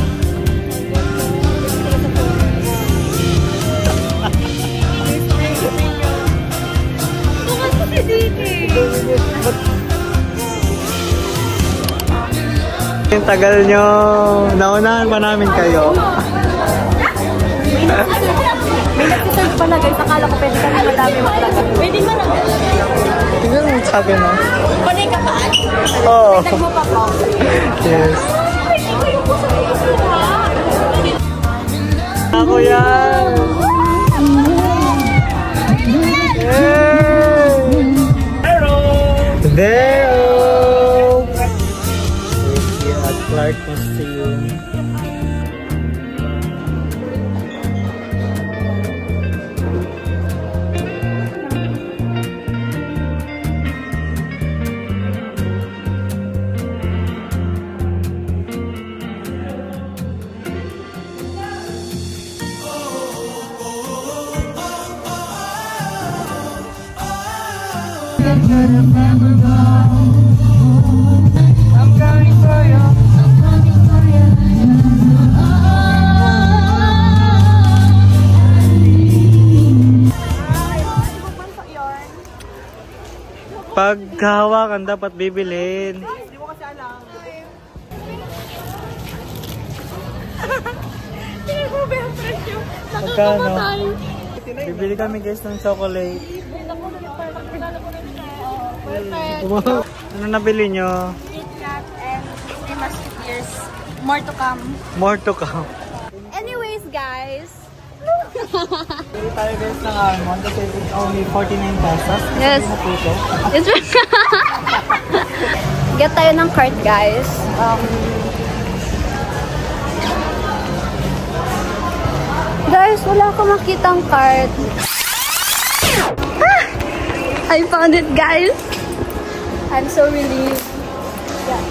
Speaker 1: Yung tagal nyo. Naunahan pa namin kayo.
Speaker 9: May nagsiserve pala guys. Akala ko pwede kami madami maglaga. Pwede ba na?
Speaker 1: Tingnan mo sabi mo.
Speaker 9: Panay ka pa?
Speaker 1: Oo.
Speaker 9: Nagmo pa po?
Speaker 1: Yes. Ako yan. There! We're here at Clark Museum. I'm coming for you. Pag hawakan dapat bibilin.
Speaker 9: Hindi mo kasi alam. Hindi mo ba yung presyo? Nakakamatay.
Speaker 1: Bibili kami guys ng chocolate. Ano nabili nyo?
Speaker 4: KitKat and 3 Musketeers. More to come.
Speaker 1: More to come.
Speaker 4: Anyways, guys.
Speaker 1: Bili tayo guys ng almond kasi it's only 49 pesos.
Speaker 4: Yes. It's Get tayo ng cart, guys. Guys, wala akong makitang cart. I found it, guys. I'm so relieved. Yeah.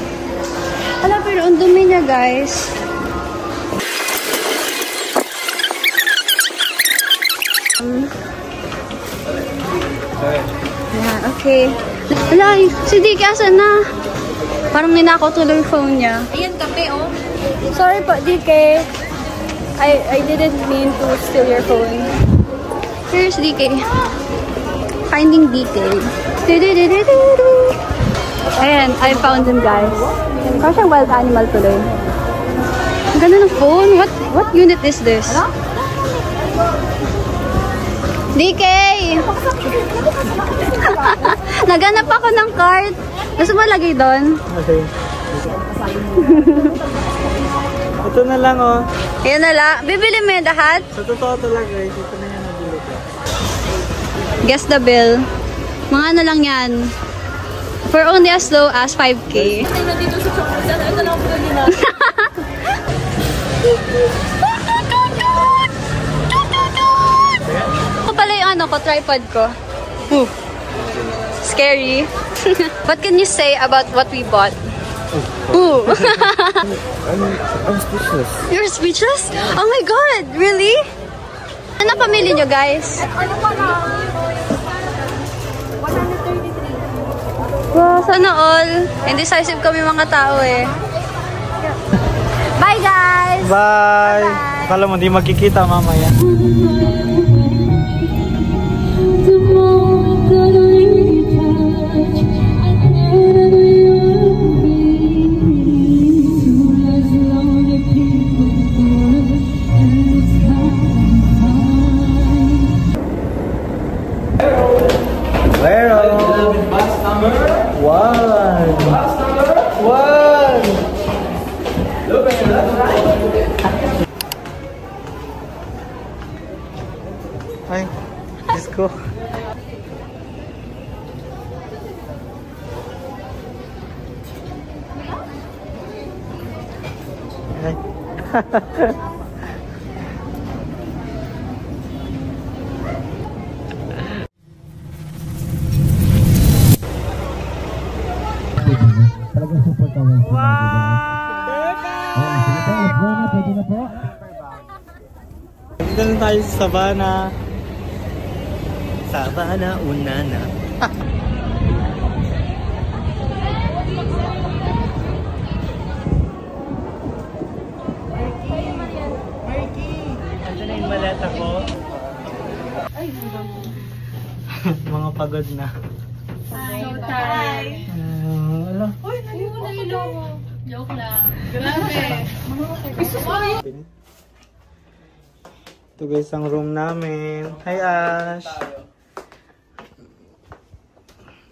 Speaker 4: Wala, pero ang dumi niya, guys.
Speaker 16: DK. Wala, si DK asan na? Parang ninakaw tuloy yung phone niya.
Speaker 5: Ayan, kape, oh.
Speaker 16: Sorry po, DK. I didn't mean to steal your phone. Here's DK. Finding DK. Ayan, I found him, guys. Parang siyang wild animal tuloy. Ang ganda ng phone. What unit is this? DK! Naganap ako ng cart. Gusto mo lagay doon?
Speaker 1: Okay. Ito na lang, oh.
Speaker 16: Yan na lang. Bibili mo yung lahat?
Speaker 1: Sa totoo talaga, guys. Ito na yan nabili ko.
Speaker 16: Guess the bill. Mga ano lang yan. For only as low as 5K.
Speaker 9: Ay, nandito sa chocolate. Ito lang po nila.
Speaker 16: Ito pala yung ano ko, tripod ko. Scary. What can you say about what we bought? Ooh.
Speaker 1: I'm speechless.
Speaker 16: You're speechless? Oh my God! Really? Ano pamili nyo, guys?
Speaker 5: Ano pa na? 133.
Speaker 16: Wow, sana all. Indecisive kami mga tao eh. Bye, guys!
Speaker 1: Bye! Akala mo, di magkikita mamaya. Ay, disco. Ay.
Speaker 8: Talagang super kawan. Pwede na po.
Speaker 1: Dito na tayo sa Savannah. Savannah, Unana. Andiyan na yung maleta ko. Mga pagod na.
Speaker 9: So tired.
Speaker 1: Ala.
Speaker 9: Uy, nalilo mo. Joke lang. Grabe. Gusto mo yun?
Speaker 1: Ito guys ang room namin. Hi Ash!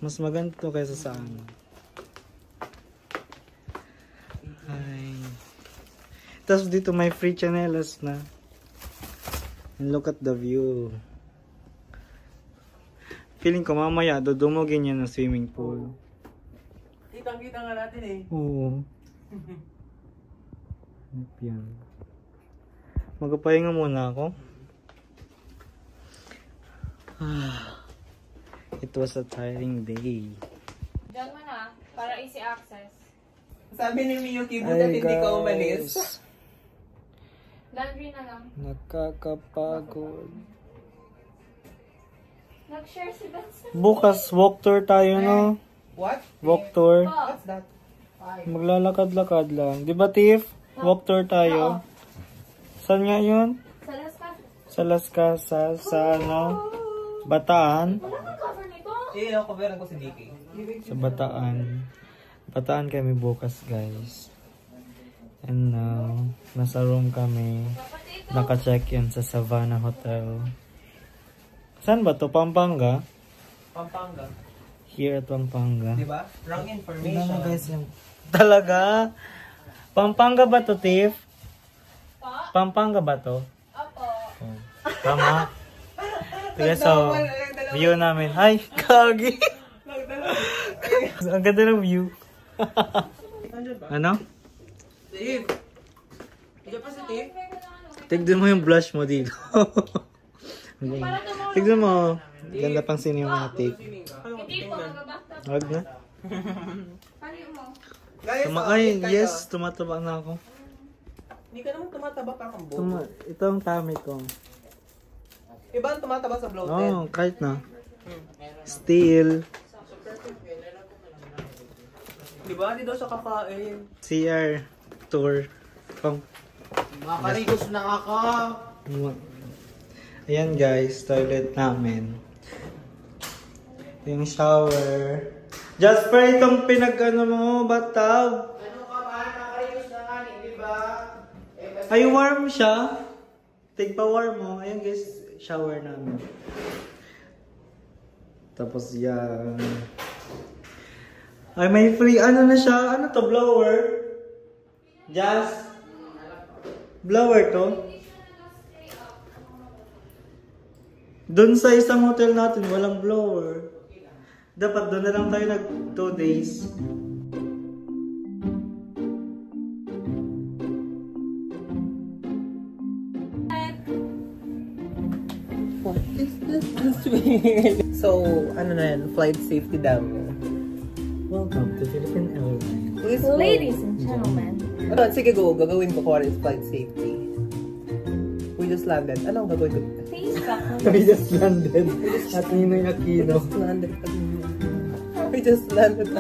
Speaker 1: Mas maganda to kaysa sa ano. Hi. Tapos dito may free chanelas na. And look at the view. Feeling ko mamaya dudumugin yan ng swimming pool.
Speaker 3: Kitang-kita nga natin eh.
Speaker 1: Oo. Yan. Magpapahinga muna ako. It was a tiring day.
Speaker 5: Diyan mo na, para easy access.
Speaker 3: Sabi ni Miyuki, butat hindi ka umalis.
Speaker 5: Laundry na lang.
Speaker 1: Nakakapagod.
Speaker 5: Nag-share si Benson.
Speaker 1: Bukas, walk tour tayo, no?
Speaker 3: What?
Speaker 1: Walk tour.
Speaker 3: What's that?
Speaker 1: Maglalakad-lakad lang. Di ba, Tiff? Walk tour tayo. Saan nga yun?
Speaker 5: Sa Las Casas.
Speaker 1: Sa Las Casas, sa ano? Bataan.
Speaker 5: Wala kang cover nito.
Speaker 3: Eh, ako coveran ko si DK.
Speaker 1: Sa Bataan. Bataan kami bukas, guys. And now, nasa room kami. Naka-check-in sa Savannah Hotel. Saan ba to? Pampanga?
Speaker 3: Pampanga.
Speaker 1: Here at Pampanga.
Speaker 3: Diba? Wrong information.
Speaker 1: Tingnan mo guys yung... Talaga? Pampanga ba to, Tiff? Pampanga ba to?
Speaker 5: Opo.
Speaker 1: Oh. Tama. Sige, so, view namin. Ay, kagi! Ang ganda ng view. Ano?
Speaker 3: Steve! Diyan pa si Steve?
Speaker 1: Tignan mo yung blush mo dito. Tignan mo. Ganda pang cinematic.
Speaker 5: Hindi po, mag-back
Speaker 1: Huwag na.
Speaker 5: Pali mo.
Speaker 1: Ay, yes. Tumataba na ako.
Speaker 3: Hindi ka naman tumataba pa kang buo.
Speaker 1: Ito ang tummy ko.
Speaker 3: Iba ang tumataba sa bloated.
Speaker 1: Oo, kahit na. Still.
Speaker 3: Diba? Hindi daw siya kakain.
Speaker 1: CR tour.
Speaker 3: Makakarigos na ako.
Speaker 1: Ayan guys, toilet namin. Yung shower. Jasper, itong pinag-ano mo, bathtub.
Speaker 3: Ano ka ba? Makakarigos na nga, di ba?
Speaker 1: Ay, warm siya. Tigpa-warm mo. Ayan guys, shower namin. Tapos yan. Ay, may free, ano na siya? Ano to, blower? Jas? Blower to? Doon sa isang hotel natin, walang blower. Dapat doon na lang tayo nag 2 days.
Speaker 3: What is this? So, ano na yan? Flight safety daw.
Speaker 1: Welcome to Philippine Airlines.
Speaker 16: Ladies and gentlemen.
Speaker 3: Sige, go. Gagawin ko kung ano is flight safety. We just landed. Anong gagawin ko?
Speaker 1: We just landed. At Ninoy Aquino.
Speaker 3: We just landed.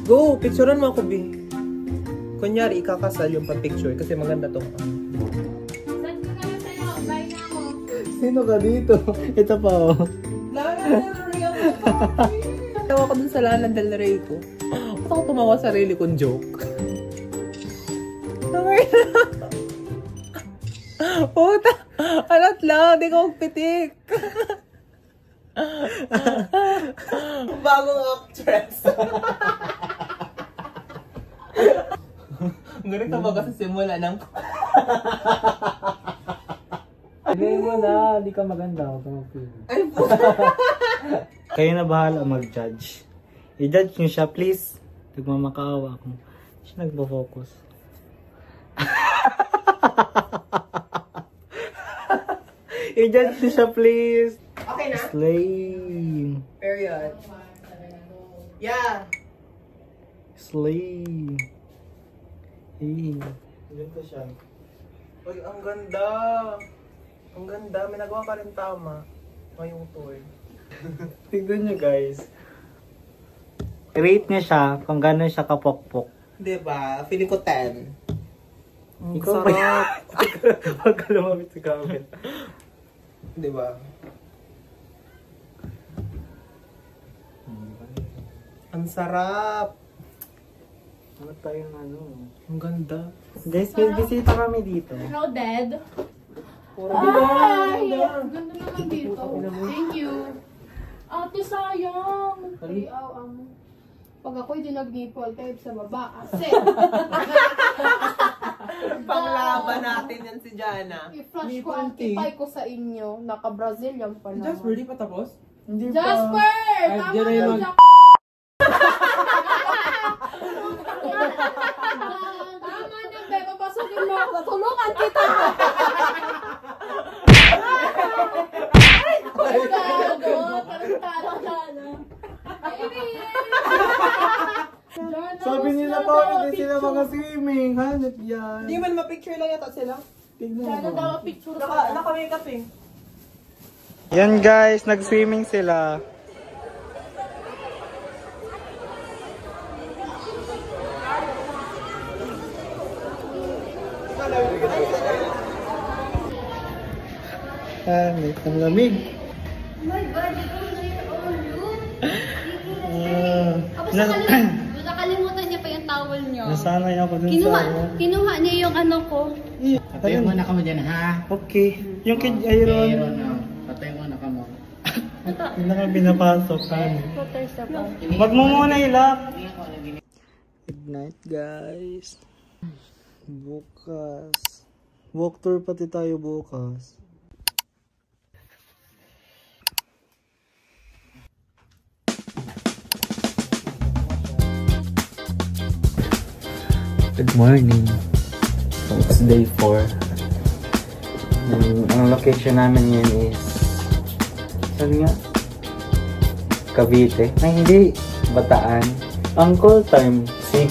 Speaker 3: Go! Picturean mo ako, B. Kunyari, ikakasal yung pang-picture kasi maganda to.
Speaker 1: Sino ka dito? Ito pa oh.
Speaker 3: Tawa ko dun sa Lana Del Rey ko. Ba't ako tumawa sa sarili kong joke? Puta! Alat lang! Di ko magpitik! Bagong actress! Ganito ba kasi simula ng...
Speaker 1: Hindi mo na, di ka maganda. Ay po! Kayo na bahala mag-judge. I-judge nyo siya, please. Nagmamakaawa ako. Siya nagpo-focus. I-judge nyo siya, please.
Speaker 3: Okay na?
Speaker 1: Slay.
Speaker 3: Period. Yeah.
Speaker 1: Slay. Hey.
Speaker 3: Ganito siya. Uy, ang ganda. Ang ganda. May nagawa ka rin tama. Ngayong tour.
Speaker 1: Tignan nyo guys. Rate niya siya kung gano'n siya kapokpok.
Speaker 3: Diba? Feeling ko 10. Ang
Speaker 1: Ikaw
Speaker 3: sarap.
Speaker 1: Huwag ka lumapit sa camera.
Speaker 3: Diba? Ang sarap.
Speaker 1: Ano tayong ano?
Speaker 3: Ang ganda.
Speaker 1: Guys, may bisita kami dito.
Speaker 9: Crowded.
Speaker 3: Ay!
Speaker 9: Ganda naman dito. Thank you. Ate, sayang. Ay, pag ako'y dinag-nipple kahit sa baba. Kasi.
Speaker 3: Panglaban natin yan si Jana.
Speaker 9: I-flash ko ang tipay ko sa inyo. Naka-Brazilian pa naman.
Speaker 3: Jasper, di pa tapos?
Speaker 1: Hindi pa.
Speaker 9: Jasper! Tama
Speaker 3: dyan na
Speaker 9: na,
Speaker 3: yung
Speaker 9: Tama na, be. Papasukin mo ako. Tulungan kita! Ay, gago. Tarantala ka na.
Speaker 1: Sabi nila pa, hindi sila mga swimming. Hanap yan.
Speaker 3: Hindi man ma-picture lang yata sila.
Speaker 1: Tignan
Speaker 9: Sana
Speaker 1: mo.
Speaker 9: daw picture
Speaker 3: Naka-makeup eh.
Speaker 1: Yan guys, nag-swimming sila. Ang lamig.
Speaker 16: My God, ikaw na your own room. Nakalimutan niya pa yung towel niya.
Speaker 1: Nasanay ako dun sa...
Speaker 16: Kinuha niya yung ano ko.
Speaker 2: Patay mo na ka mo dyan, ha?
Speaker 1: Okay. Yung kid Iron.
Speaker 2: Patay mo na ka mo.
Speaker 1: Hindi na ka pinapasok. Wag mo muna ilak. Good night guys. Bukas. Walk tour pati tayo bukas. Good morning. So it's day 4. And ang location namin ngayon is saan nga? Cavite. Ay hindi, Bataan. Ang call time 6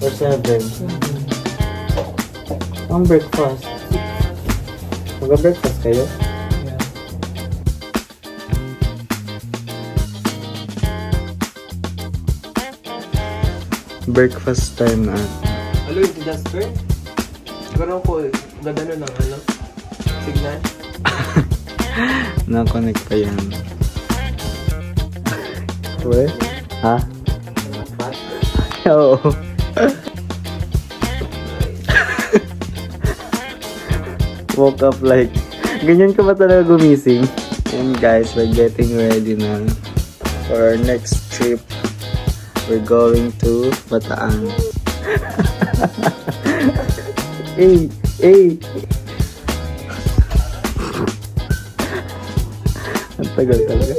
Speaker 1: or 7. Ang breakfast 6. Mag-breakfast kayo? Breakfast time na.
Speaker 2: Hello, ito Jasper. Siguro ko gagano ng signal.
Speaker 1: Na-connect pa yan. Uwe? Ha? Oo. Woke up like, ganyan ka ba talaga gumising? And guys, we're getting ready na for our next trip. We're going to Bataan. Hey! Ang tagal talaga.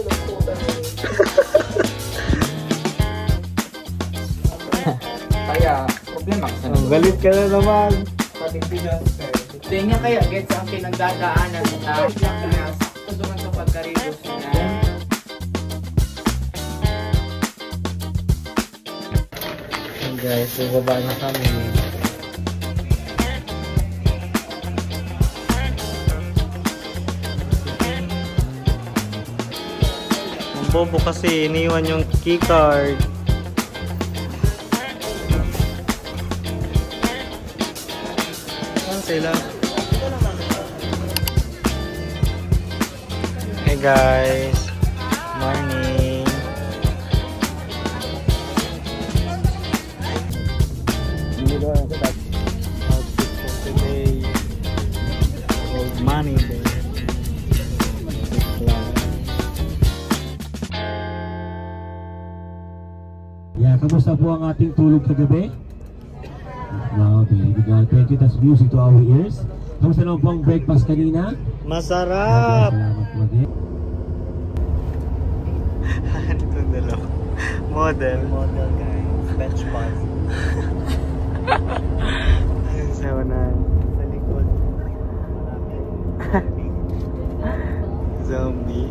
Speaker 2: Kaya, problema ka
Speaker 1: Oh, galit ka na naman.
Speaker 2: Tingnan kaya, gets ang pinagdadaanan na sakto doon sa pagkarilos niya.
Speaker 1: Hey guys, bubaba na kami. Ang bobo kasi, iniwan yung keycard. Saan sila? Hey guys, morning. Outfit for today. Old money day.
Speaker 8: Yeah, kamusta po ang ating tulog kagabi? Wow, very good. Thank you. That's music to our ears. Kamusta naman po ang breakfast kanina?
Speaker 1: Masarap!
Speaker 8: Salamat po din.
Speaker 1: Ano itong dalawa? Model guys. Bench pad. Sa unahan. Sa likod. Zombie.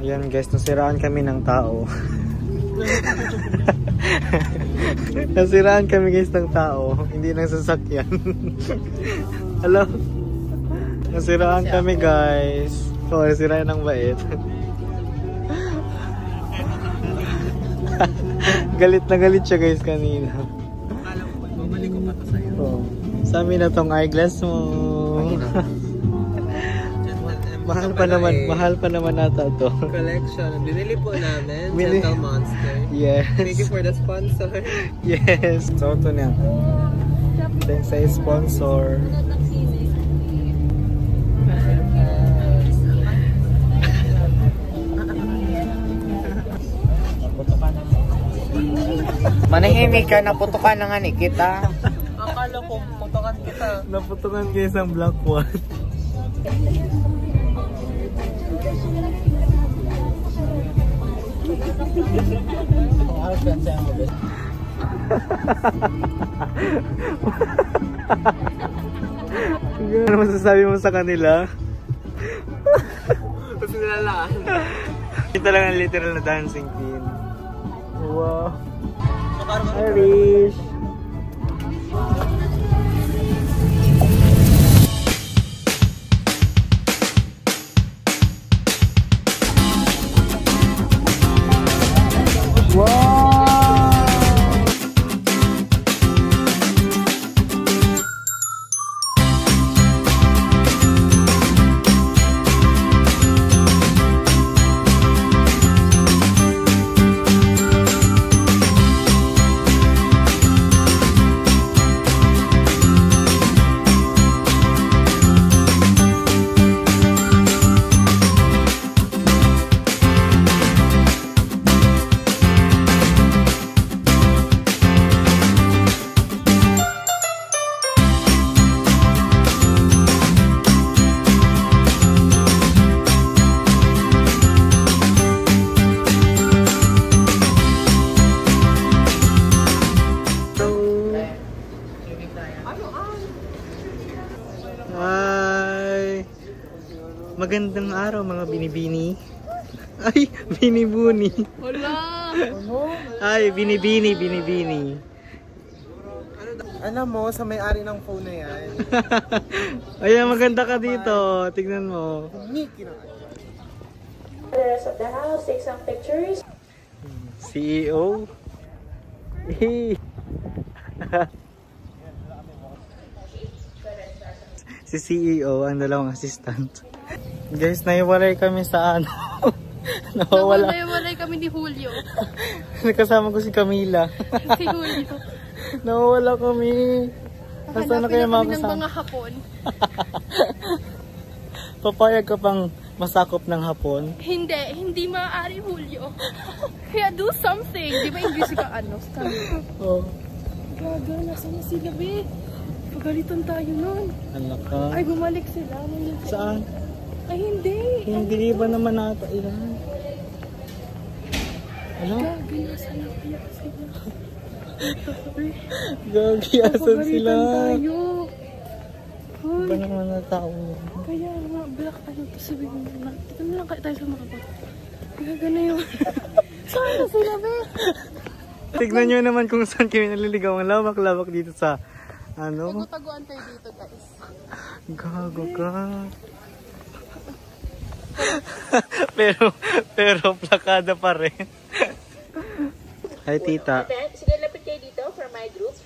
Speaker 1: Ayan guys, nasiraan kami ng tao. Nasiraan kami guys ng tao, hindi ng sasakyan. Hello? Nasiraan kami guys. So, nasiraan ng bait. Galit na galit siya guys kanina.
Speaker 2: Bumalik ko pa to sa'yo.
Speaker 1: Oh. Sa amin na tong eyeglass mo. Mahal pa naman nata to.
Speaker 2: Collection. Binili po namin.
Speaker 1: Bili-
Speaker 2: Gentle Monster.
Speaker 1: Yes.
Speaker 2: Thank you for the sponsor.
Speaker 1: Yes. So, ito na. Thanks sa sponsor.
Speaker 2: Manahimik ka, naputukan na nga ni kita. Akala ko putukan kita.
Speaker 1: Naputukan kayo isang black one. Ano masasabi mo sa kanila?
Speaker 2: Kasi nilalaan.
Speaker 1: Kita lang ang literal na dancing queen. Wow. Irish. Magandang araw mga binibini. Ay, binibuni.
Speaker 2: Wala!
Speaker 1: Ay, binibini.
Speaker 2: Alam mo, sa may-ari ng phone na yan.
Speaker 1: Ayan, maganda ka dito. Tignan mo.
Speaker 5: The rest of the house, take some pictures.
Speaker 1: CEO. Si CEO, ang dalawang assistant. Guys, naiwalay kami sa ano. Nawawala.
Speaker 9: Naiwalay kami ni Julio.
Speaker 1: Nakasama ko si Camila.
Speaker 9: Si Julio.
Speaker 1: Nawawala kami. Nasaan na kayo
Speaker 9: Hanapin
Speaker 1: makasama?
Speaker 9: ng mga hapon.
Speaker 1: Papayag ka pang masakop ng hapon?
Speaker 9: Hindi maaari, Julio. Kaya do something. Di ba English ka ano?
Speaker 1: Oo.
Speaker 9: Gaga, nasa na sila, be? Pagalitan tayo nun.
Speaker 1: Anak ka.
Speaker 9: Ay, bumalik sila.
Speaker 1: Saan?
Speaker 9: Ay, hindi.
Speaker 1: Hindi ba naman nata ilan? Ano?
Speaker 9: Gaga, nasa na kaya sila?
Speaker 1: Gagi, asan sila?
Speaker 9: Pagalitan tayo.
Speaker 1: Ba naman na tao?
Speaker 9: Kaya nga, black tayo. Tapos sabihin mo na, dito na lang kayo tayo sa mga bata. Gaga na yun. Saan na sila, be?
Speaker 1: Tignan nyo naman kung saan kami naliligaw. Ang lawak-lawak dito sa ano?
Speaker 9: Tago-taguan tayo dito, guys.
Speaker 1: Gago ka. pero plakada pa rin. Hi, tita.
Speaker 17: Sige, lapit kayo dito for my group.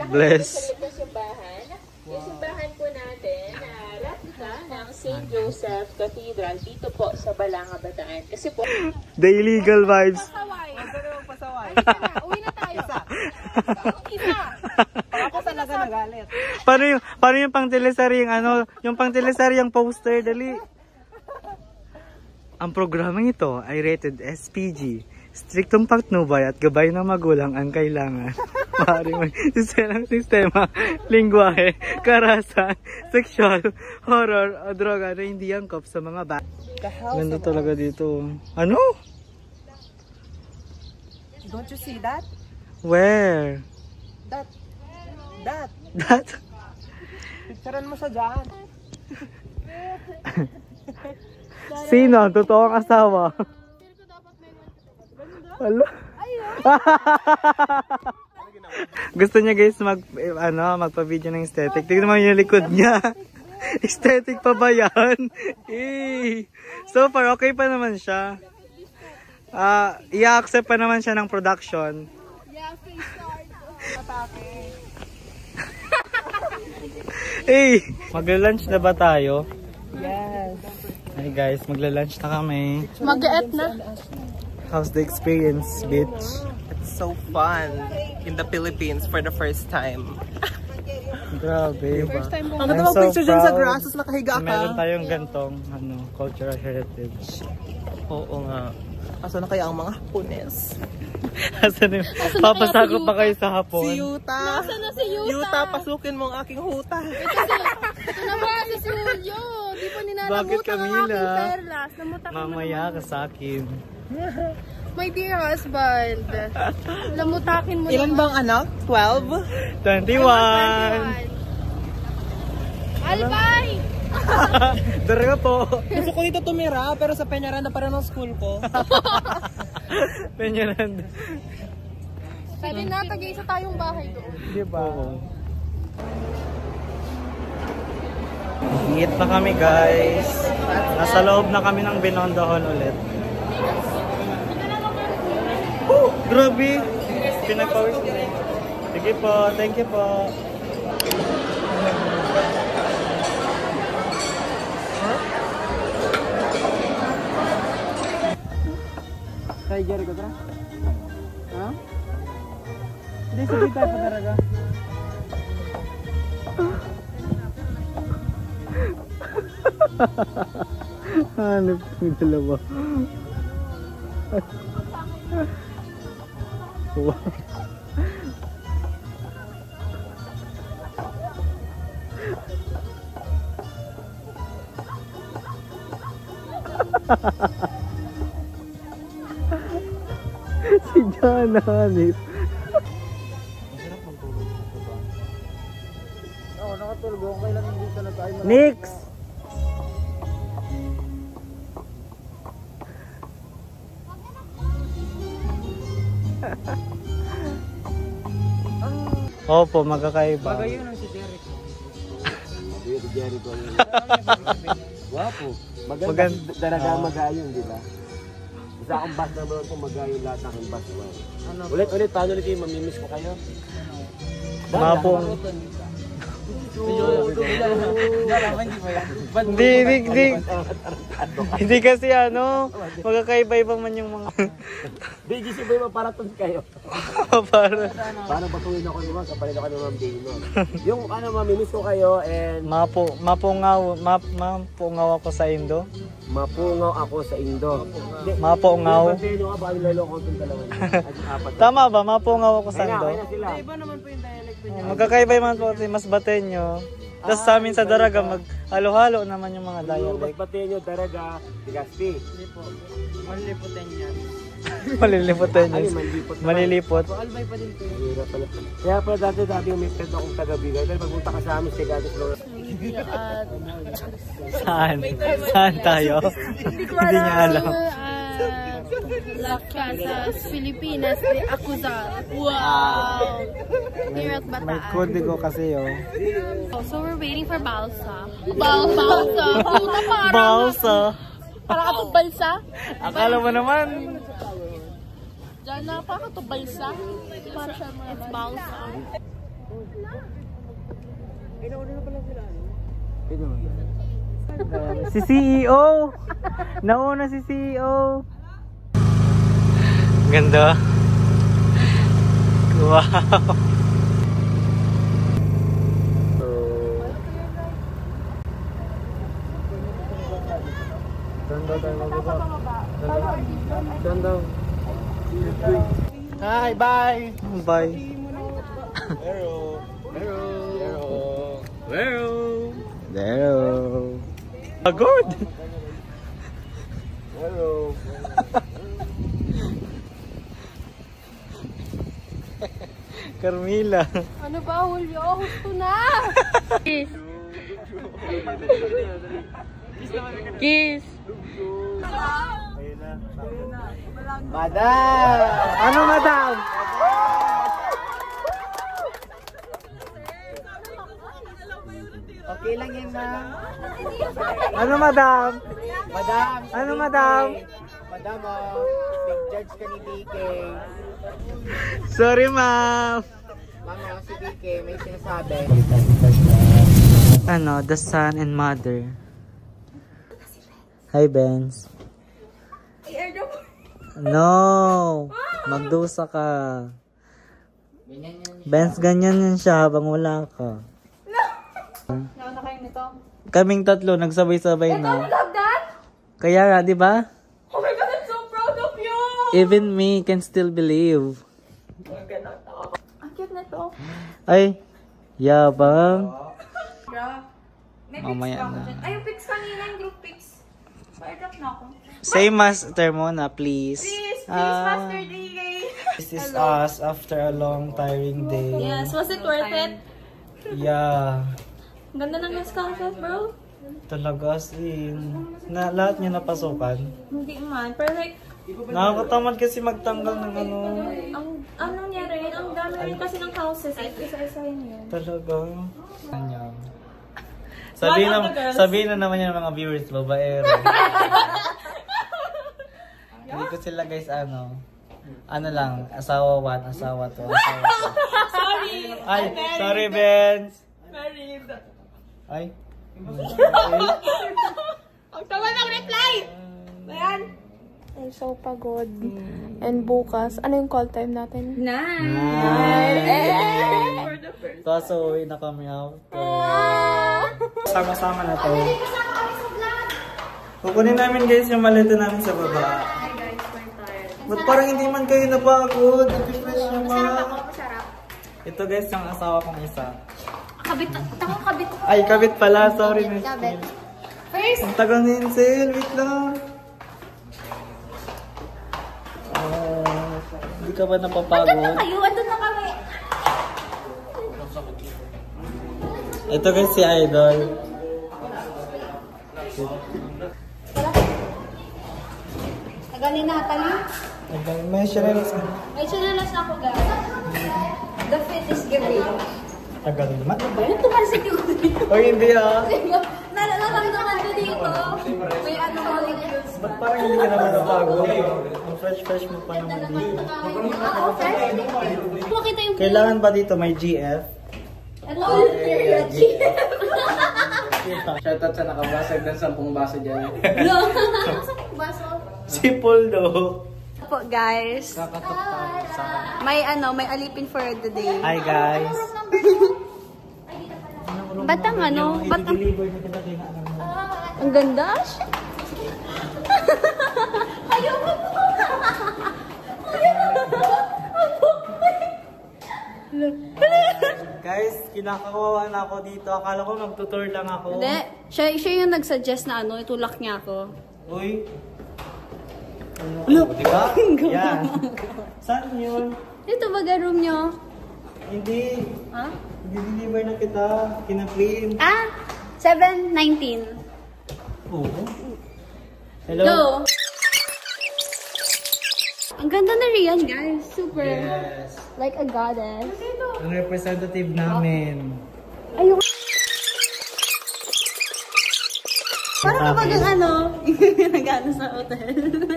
Speaker 1: Bless.
Speaker 17: Sa simbahan. Yung simbahan po natin, replica ng St. Joseph Cathedral dito po sa Balanga, Bataan. Kasi po...
Speaker 1: The illegal vibes.
Speaker 17: Pasaway.
Speaker 9: Uwi na tayo. Isa.
Speaker 3: Ako talaga nagalit.
Speaker 1: Paano yung pang teleseryeng ano, yung pang teleseryeng poster, dali. Ang programang ito ay rated SPG. Striktong patnubay at gabay ng magulang ang kailangan. Maaaring may sistema, lingwahe, karahasan, sexual, horror, o droga na hindi angkop sa mga bata. Ganda talaga dito. Ano?
Speaker 3: Don't you see that?
Speaker 1: Where?
Speaker 3: That.
Speaker 1: That?
Speaker 3: Picturean mo siya dyan.
Speaker 1: Sino? Totoong asawa? Wala. Gusto niya guys magpa-video ng aesthetic. Tignan mo yung likod niya. Aesthetic pa ba yan? So far okay pa naman siya. I-accept pa naman siya ng production. Magla-lunch na ba tayo?
Speaker 3: Yes.
Speaker 1: Hey guys, magla-lunch na kami.
Speaker 9: Mag-eat na.
Speaker 1: How's the experience, bitch?
Speaker 3: It's so fun in the Philippines for the first time.
Speaker 1: Grabe.
Speaker 9: First time
Speaker 3: Ang ganda mong picture dyan sa grass, nakahiga ka.
Speaker 1: Meron tayong gantong cultural heritage.
Speaker 3: Oo nga. Asa na kaya ang mga Hapones?
Speaker 1: Papasako pa kayo sa Hapon?
Speaker 3: Si Yuta.
Speaker 9: Nasaan na si Yuta?
Speaker 3: Yuta, pasukin mo ang aking huta.
Speaker 9: Ito naman si Julio. Di pa ninanamutan
Speaker 1: Bakit, Camila?
Speaker 9: ang aking perlas.
Speaker 1: Mamaya ka sa akin.
Speaker 9: My dear husband. Lamutakin mo
Speaker 3: Ilan bang anak? 12?
Speaker 1: 21!
Speaker 9: Albay!
Speaker 1: Dara po.
Speaker 3: Gusto ko dito tumira, pero sa Peñaranda pa rin ang school ko.
Speaker 1: Peñaranda.
Speaker 9: Pwede na, tag-isa tayong bahay doon.
Speaker 1: Diba? Eat na kami guys. Nasa loob na kami ng Binondahon ulit. Grabe! Pinagpawis ko. Sige po, thank you po.
Speaker 3: Kay Jerry ko tara? Ha? Hindi, sige tayo pa talaga.
Speaker 1: Hanap kami dalawa. Wow. Si Jana Hanif. Masarap magtulog dito ba? Oo, nakatulog ako. Kailan hindi ka nag-ay malapit. Nix! Opo, magkakaiba.
Speaker 3: Bagay yun ang si Jerry ko.
Speaker 18: Si Jerry ko yun. Wapo. Maganda
Speaker 1: Maganda.
Speaker 18: talaga magayon, di ba? Isa akong bus number 1 kung magayon lahat ng aking bus 1. Ulit, paano ulit yung mamimiss ko kayo?
Speaker 1: Mapong. Hindi kasi ano, magkakaiba-iba man yung mga...
Speaker 18: BGC Boy, maparaton kayo. Paano patuloy ako naman, kapalit ako naman Dino. Yung ano, mamimiss ko kayo and...
Speaker 1: Mapungaw ako sa Indo.
Speaker 18: Mapungaw ako sa Indo.
Speaker 1: Mapungaw. Tama ba? Mapungaw ako sa Indo.
Speaker 3: Iba naman po yung dialect niya.
Speaker 1: Magkakaiba man po, mas Bateño. Tapos sa amin sa Daraga, mag-halo-halo naman yung mga dialect.
Speaker 18: Mas Bateño, Daraga, Legazpi.
Speaker 3: Hindi po. Maliliputin yan.
Speaker 1: Maliliputin yun. Malilipot.
Speaker 3: Albay pa din po.
Speaker 18: Kaya pala dati yung may friend akong taga-Bigay. Dahil pagpunta ka sa amin, Tegados lang.
Speaker 1: Saan? Saan tayo? Hindi niya alam.
Speaker 9: Las Casas, Pilipinas de Acuzar. Wow! Here at Bataan.
Speaker 1: May kodigo kasi
Speaker 9: So we're waiting for Balsa. Balsa!
Speaker 1: Balsa!
Speaker 9: Para ka itong balsa?
Speaker 1: Akala mo naman.
Speaker 9: Diyan na, para ka itong balsa. It's Balsa.
Speaker 1: Si CEO! Nauna si CEO! Ganda. Wow!
Speaker 3: Hi, bye!
Speaker 1: Bye!
Speaker 3: Hello! Hello!
Speaker 1: Hello! Hello! Good!
Speaker 3: Hello!
Speaker 1: Carmila!
Speaker 9: Ano ba, Julio? Gusto na! Kiss! Kiss!
Speaker 3: Madam!
Speaker 1: Ano, madam?
Speaker 3: Okay lang yan, ma'am.
Speaker 1: Ano, madam?
Speaker 3: Madam!
Speaker 1: Ano, madam?
Speaker 3: Madam, big judge ka ni DK.
Speaker 1: Sorry, ma'am.
Speaker 3: Mama, si DK, may sinasabi.
Speaker 1: Ano, the son and mother. Hi, Benz. No! Magdusa ka. Benz, ganyan yan siya habang wala ka.
Speaker 9: Nauna kayo nito?
Speaker 1: Kaming tatlo, nagsabay-sabay na.
Speaker 9: Love that?
Speaker 1: Kaya nga, di ba?
Speaker 9: Oh my God, I'm so proud of you!
Speaker 1: Even me can still believe.
Speaker 9: Ang cute na to.
Speaker 1: Ay, yabang.
Speaker 9: May
Speaker 1: Mamaya
Speaker 9: pics pa ako
Speaker 1: na.
Speaker 9: dyan. Ay, yung pics kanina, yung group pics. Pa-drop na ako.
Speaker 1: Say master muna, please.
Speaker 9: Please, Master DK.
Speaker 1: This is us after a long, tiring day.
Speaker 9: Yes, was it worth it?
Speaker 1: Yeah.
Speaker 9: Ang ganda ng Las Casas, bro.
Speaker 1: Talaga, na lahat niya napasukan.
Speaker 9: Hindi man, pero like,
Speaker 1: Nakakatamad kasi magtanggal ng ano.
Speaker 9: ang nangyari, ang dami rin kasi ng houses, isa-isa yun.
Speaker 1: Talaga. Kanya.
Speaker 9: Girls.
Speaker 1: Sabihin na naman yung mga viewers, babaero. Hindi ko sila guys ano lang, asawa 1, asawa 2, asawa 2.
Speaker 9: Sorry!
Speaker 1: Ay, sorry Benz!
Speaker 9: Married.
Speaker 1: Ay.
Speaker 9: Ang tawa ng reply! Ayan. I'm so pagod. And bukas, ano yung call time natin? 9!
Speaker 1: So, uwi na kami out. Sama-sama na to. Kukunin namin guys yung maleta namin sa baba.
Speaker 9: Hi guys, we're tired.
Speaker 1: Ba't parang hindi man kayo napagod? Nag-refresh nyo ba?
Speaker 9: Masarap.
Speaker 1: Ito guys, yung asawa kong isa.
Speaker 9: Kabit, takong kabit.
Speaker 1: Ay, kabit pala. Sorry, Miss.
Speaker 9: Kabit. First,
Speaker 1: Ang tagal ni Insel. Wait lang. Hindi ka ba napapagod?
Speaker 9: andun na kayo, andun na kami.
Speaker 1: Ito guys, si Idol.
Speaker 9: Tagal ni Natalie.
Speaker 1: May shirelles ka.
Speaker 9: May sinalas ako guys. The fit is giving.
Speaker 1: Tagal naman.
Speaker 16: Ano tumalsik yung dito?
Speaker 1: O hindi ah.
Speaker 16: Nararamdaman ko dito. May ano molecules ba?
Speaker 1: Ba't parang hindi ka naman nabago? Ang fresh mo pa naman dito.
Speaker 16: Oo, fresh. Makita yung...
Speaker 1: Kailangan ba dito may GF?
Speaker 16: Ano? GF.
Speaker 2: Shoutout sa nakabasag ng 10 baso dyan.
Speaker 16: Baso.
Speaker 1: Si Poldo.
Speaker 16: Po guys. May may alipin for the day.
Speaker 1: Hi guys.
Speaker 16: Batang batang. Ang ganda. Ayoko po.
Speaker 1: Guys, kinakawawa na ako dito. Akala ko magtutour lang ako.
Speaker 16: Hindi. Siya yung nag-suggest na itulak niya ako.
Speaker 1: Uy. Look! Diba? Yan. Saan yun?
Speaker 16: Ito ba room nyo?
Speaker 1: Hindi.
Speaker 16: Ha?
Speaker 1: Deliver na kita. Kina-print.
Speaker 16: 7:19.
Speaker 1: Oo. Hello?
Speaker 16: Go! Ang ganda na Rian, guys. Super.
Speaker 1: Yes.
Speaker 16: Like a goddess.
Speaker 1: Ang representative namin.
Speaker 16: Ayun. Parang kapag nag-ano sa hotel.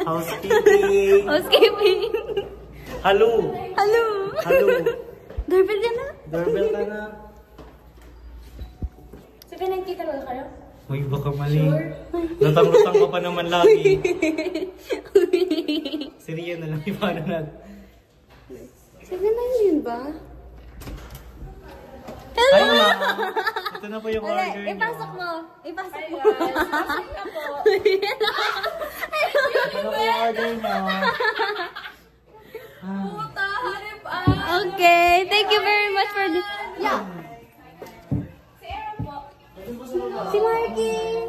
Speaker 1: Housekeeping.
Speaker 16: Housekeeping.
Speaker 1: Hello.
Speaker 16: Hello.
Speaker 1: Hello.
Speaker 16: Doorbell ka na?
Speaker 1: Doorbell ka na.
Speaker 16: Sabi nagkita ba kayo?
Speaker 1: Uy, baka mali. Lutang-lutang ka pa naman lagi. Si Rian na lang yung paano natin.
Speaker 16: 7:19 ba?
Speaker 1: Hello! Hi, ma! Ito na po yung order niyo.
Speaker 16: Ipasok mo. Ipasok mo.
Speaker 1: Ito na po yung order niyo.
Speaker 16: Puta, harip okay, thank you very much for this. Yeah. Si Marky.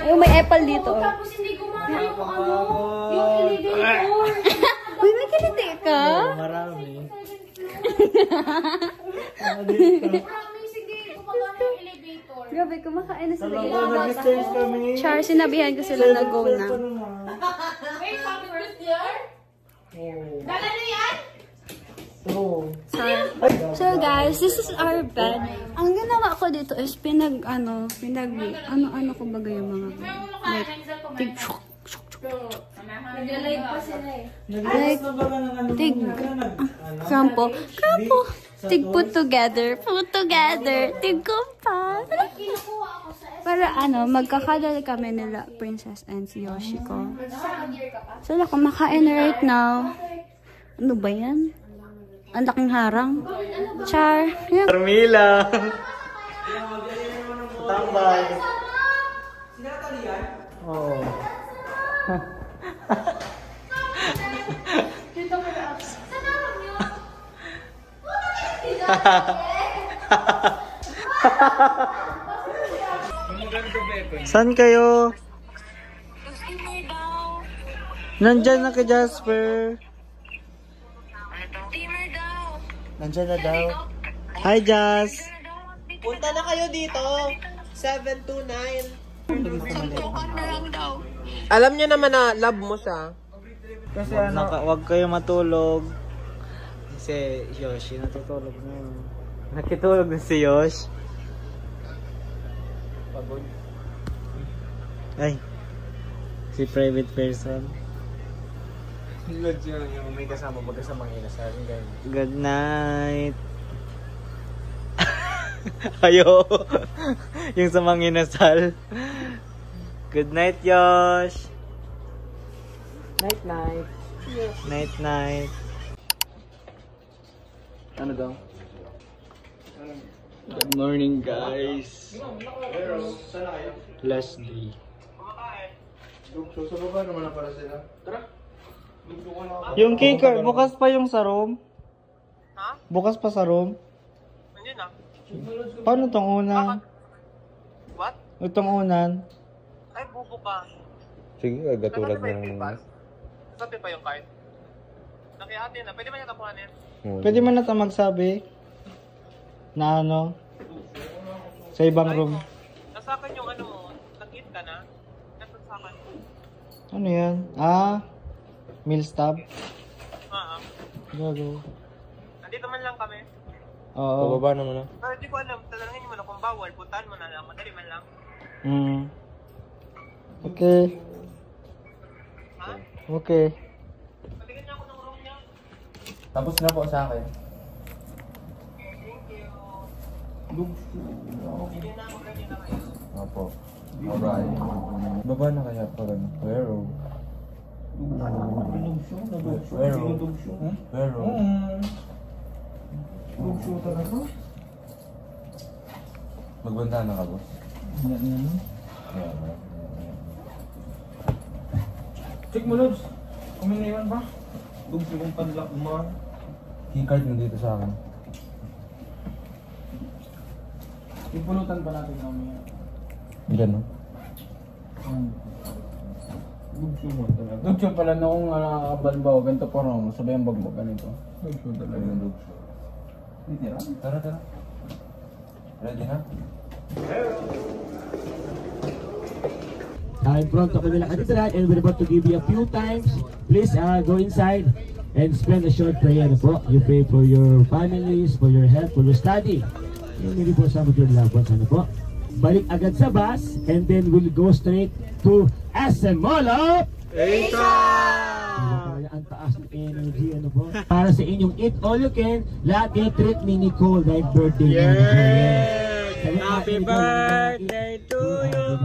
Speaker 16: Ay, may apple dito.
Speaker 5: Tapos hindi gumana yung elevator.
Speaker 16: Uy, may kiliti ka?
Speaker 1: Marami.
Speaker 5: Promise, hindi gumagana yung elevator.
Speaker 16: Grabe, kumakain na sila.
Speaker 1: Nag-stairs kami.
Speaker 16: Char, sinabihan ko sila na go na.
Speaker 5: Wait, sabi first year? Dala na yan?
Speaker 16: So guys, this is our bed. Ang ginawa ko dito is ano ko baga yung mga like
Speaker 5: nag-live pa sila eh.
Speaker 16: Tig put together, tig kumpa. Para magkakadal kami nila Princess and si Yoshiko. So kumakain na right now. Ano ba yan? Ang laking harang. Char. Yeah.
Speaker 1: Carmila. Tambay. Oo. Saan kayo? Nandyan na kay Jasper. Nandyan na daw. Hi, Jas.
Speaker 3: Punta na kayo dito. 729. Alam niyo naman na love mo siya.
Speaker 1: Kasi wag kayo matulog. Si Yoshi natutulog na. Nakitulog na si Yosh. Pagod. Ay. Si private person.
Speaker 18: Yung may kasama magkasamang inasal.
Speaker 1: Good night. Ayo. Yung sa mga inasal. Good night, Yosh.
Speaker 3: Night night.
Speaker 1: Yes. Night night.
Speaker 15: Ano daw?
Speaker 1: Good morning, guys. Leslie.
Speaker 18: Susunod ba naman na para sila? Tara.
Speaker 1: Yung cake, bukas pa yung sa room? Ha? Bukas pa sa room?
Speaker 3: Hindi na.
Speaker 1: Paano tong unan?
Speaker 3: What?
Speaker 1: Itong unan?
Speaker 3: Ay, bubuka.
Speaker 18: Sige, agatulad na lang naman.
Speaker 3: Sabi pa yung card. Nakihati na. Pwede ba niya tapuhanin?
Speaker 1: Pwede man natin magsabi na sa ibang room.
Speaker 3: Nasa akin yung nakit ka na. Nasa sa akin.
Speaker 1: Ano yan? Meal stub? Gago.
Speaker 3: Dito man lang kami.
Speaker 1: Oo.
Speaker 15: Pababa naman na.
Speaker 3: Pero di ko alam, tatanungin mo na kung bawal, puntahan mo na lang, madali man lang.
Speaker 1: Okay.
Speaker 3: Ha?
Speaker 1: Okay.
Speaker 3: Patigyan niya ako ng room niya.
Speaker 15: Tapos na po sa akin.
Speaker 3: Thank you.
Speaker 15: Lugso.
Speaker 3: Hindi na ako ready na kayo.
Speaker 15: Opo. Alright. Baba na kaya pa rin. Pero. Pero.
Speaker 3: Lugso talaga?
Speaker 15: Magbanda na ka, boss?
Speaker 3: Check mo, Lobs. Kung may naiwan ba? Lugso kong padlock mo.
Speaker 15: Keycard nandito sa akin.
Speaker 3: Ipulutan pa natin mamaya.
Speaker 15: Diyan, no?
Speaker 3: Lugso mo talaga. Lugso pala na kung balbaw, ganito parang sabay ang bagbag ganito. Lugso talaga.
Speaker 15: Lugso. Tara, tara. Ready na?
Speaker 8: In front of Manila Cathedral, and we're about to give you a few times. Please go inside and spend a short prayer. You pray for your families, for your health, for your study. Hindi po sa mga loved ones. Balik agad sa bus, and then we'll go straight to SM Molo. Ang taas ng energy, para sa inyong eat all you can, lagi treat ni Nicole dahil birthday niya.
Speaker 1: Happy birthday to you!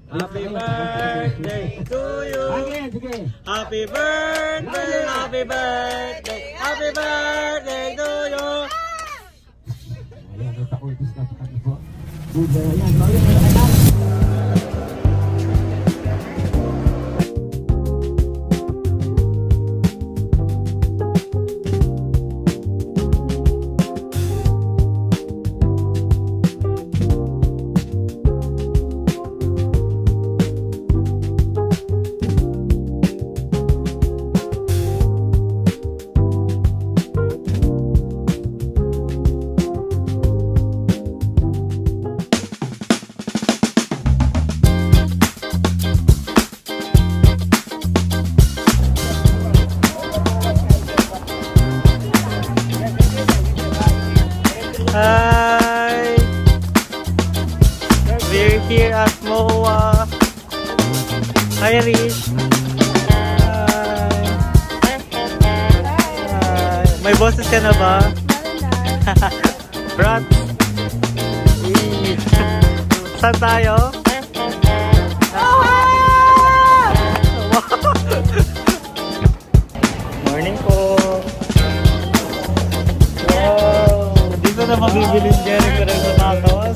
Speaker 1: Happy birthday to you!
Speaker 8: Again, sige!
Speaker 1: Happy birthday! Happy birthday! Happy birthday to you!
Speaker 8: Ayan, natakutis na pa po. Good, ayan, ayan.
Speaker 1: Hi! We're here at MOA. Hi, Rish. Hi. May boses ka na ba? Brat. Saan tayo? Morning po. Dito na mabibilin Jerry ko rin sa Makawas.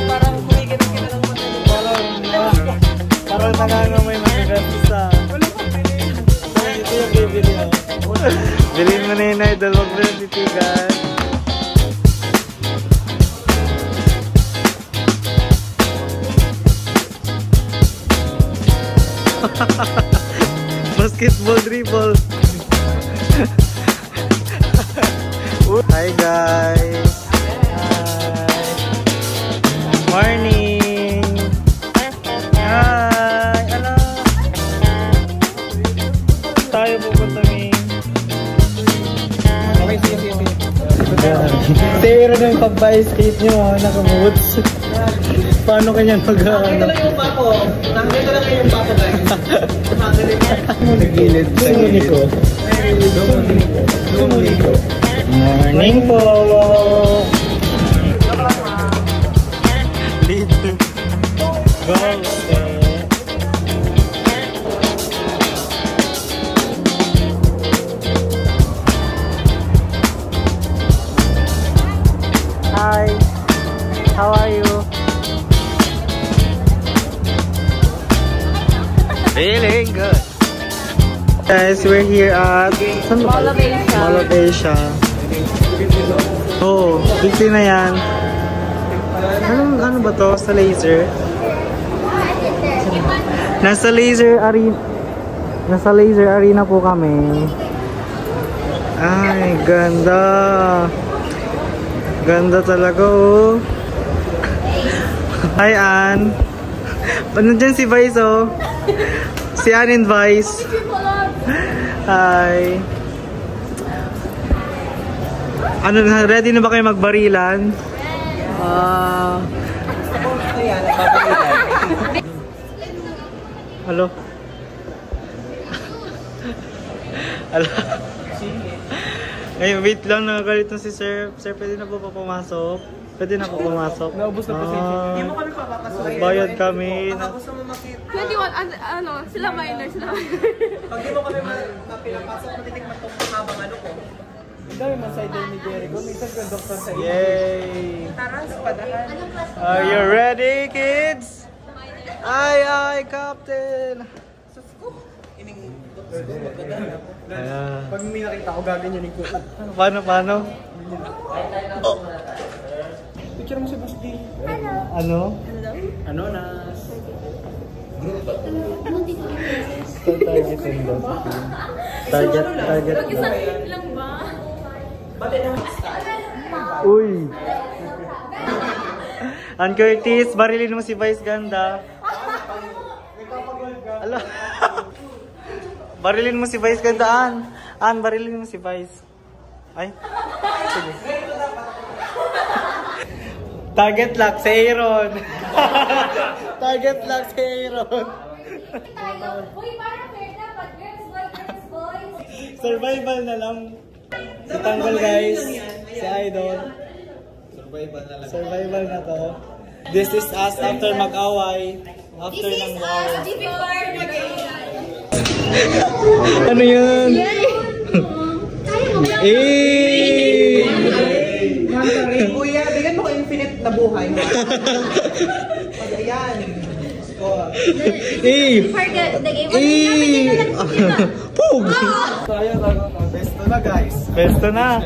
Speaker 1: Parang kumikinig ka na ng matulog. Parang nangangamay matigas sa... So, ito yung bibili mo. Bilhin mo na yun, idol. Huwag mo yung titigan. Basketball dribble. Hi guys. Hi. Morning. Hi. Hello. Tayo pupunta ni. Okay, sige. Pero na yung pag-skate nyo, naka-boots. Paano kanya mag-ano? Nakita lang yung pato. Nakita lang yung pato guys. Nagilid. Sumuniko. Sumuniko. Morning po! Little go! Hi! How are you? Feeling good! Guys, we're here at Mall of Asia. Oh, busy na yan. Ano ba to? Sa laser? Nasa laser arena po kami. Ay, ganda. Ganda talaga oh. Hi Ann. Nandiyan si Vice oh. Si Ann and Vice. Hi. Ano na, ready na ba kayo magbarilan? Hello? Hello? Ngayon, wait lang, nagagalit na si Sir. Sir, pwede na po pa pumasok? Pwede na po pumasok?
Speaker 3: Naubos na po si Hindi mo kami papapasukin.
Speaker 1: Bayad kami.
Speaker 3: Gusto mo makita.
Speaker 9: 21, sila minor, sila minor.
Speaker 3: Pag di mo kami mapilapasok, matitikman ko habang ano ko. Ang dami man side ni Jericho. Minsan ko yung doktor sa iyo.
Speaker 1: Yay!
Speaker 3: Tara, sa padahan.
Speaker 1: Are you ready, kids? Ay, Captain!
Speaker 3: Pag may nakita ko, gaganyanin ko.
Speaker 1: Paano? Oh.
Speaker 3: Picture mo si Boss D.
Speaker 1: Ano?
Speaker 3: Ano na?
Speaker 1: Target
Speaker 9: lang ba?
Speaker 1: Uy! Ann Curtis, barilin mo si Vice Ganda. Ala. Barilin mo si Vice Ganda, Ann, barilin mo si Vice. Ay. Sige. Target lock si Aaron. Target lock si Aaron.
Speaker 5: Uy, parang fair dapat. Girls, boys.
Speaker 1: Survival na lang. Si Tanggol, guys. Si Idol. Survival na to. This is us after mag-away. After ng war. Ano yun?
Speaker 3: Kuya, bigyan mo ko infinite na buhay. Ayan.
Speaker 1: Pug!
Speaker 3: Besto na, guys.
Speaker 1: Besto na.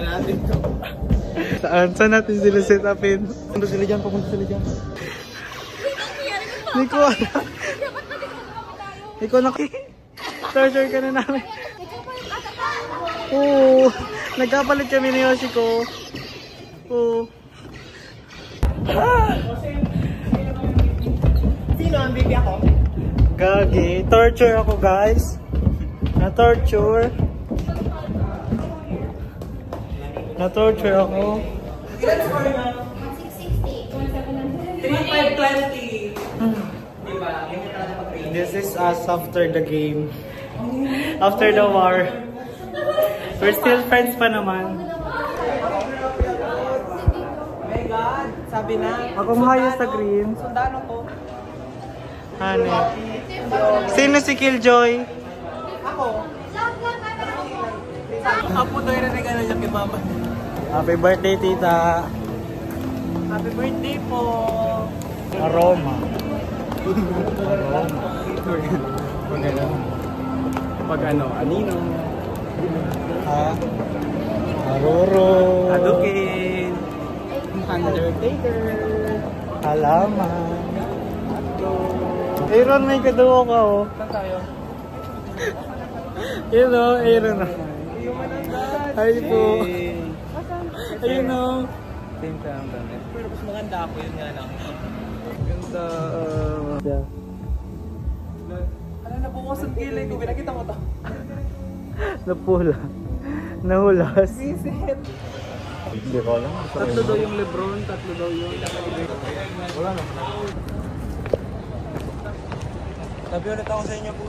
Speaker 1: Saan natin sila set upin? Papunta sila dyan. Nico na. Torture ka na namin. Oo. Nagkapalit kami ni Yoshiko. Oo.
Speaker 3: Sino ang baby ako?
Speaker 1: Gagi. Torture ako, guys. Na-torture ako.
Speaker 3: 3520.
Speaker 1: This is us after the game. After the war. We're still friends pa naman.
Speaker 3: Oh my God. Sabi na.
Speaker 1: Ako mahayos sa green.
Speaker 3: Sundalo ko.
Speaker 1: Ano? Sino si Killjoy?
Speaker 3: Ako. Apo to yung regalo niya kay mama.
Speaker 1: Happy birthday, tita.
Speaker 3: Happy birthday po.
Speaker 1: Aroma.
Speaker 3: Pag ano, anino.
Speaker 1: Ha? Aroro.
Speaker 3: Adukin. Undertaker.
Speaker 1: Halaman. Aaron, may kaduo ka, oh.
Speaker 3: Saan tayo?
Speaker 1: Yun, oh. Aaron, oh. Hi po. Ayun, oh.
Speaker 3: Same time. Pero mas maganda ako, yun nga lang.
Speaker 1: Ganda.
Speaker 3: Ano, nabukas ang kilay ko. Pinakita mo to.
Speaker 1: Napula. Nahulas.
Speaker 3: Visit.
Speaker 1: Hindi ko alam.
Speaker 3: Tatlo daw yung Lebron, tatlo daw yung
Speaker 1: Wala na.
Speaker 3: Sabi ulit ako sa inyo po.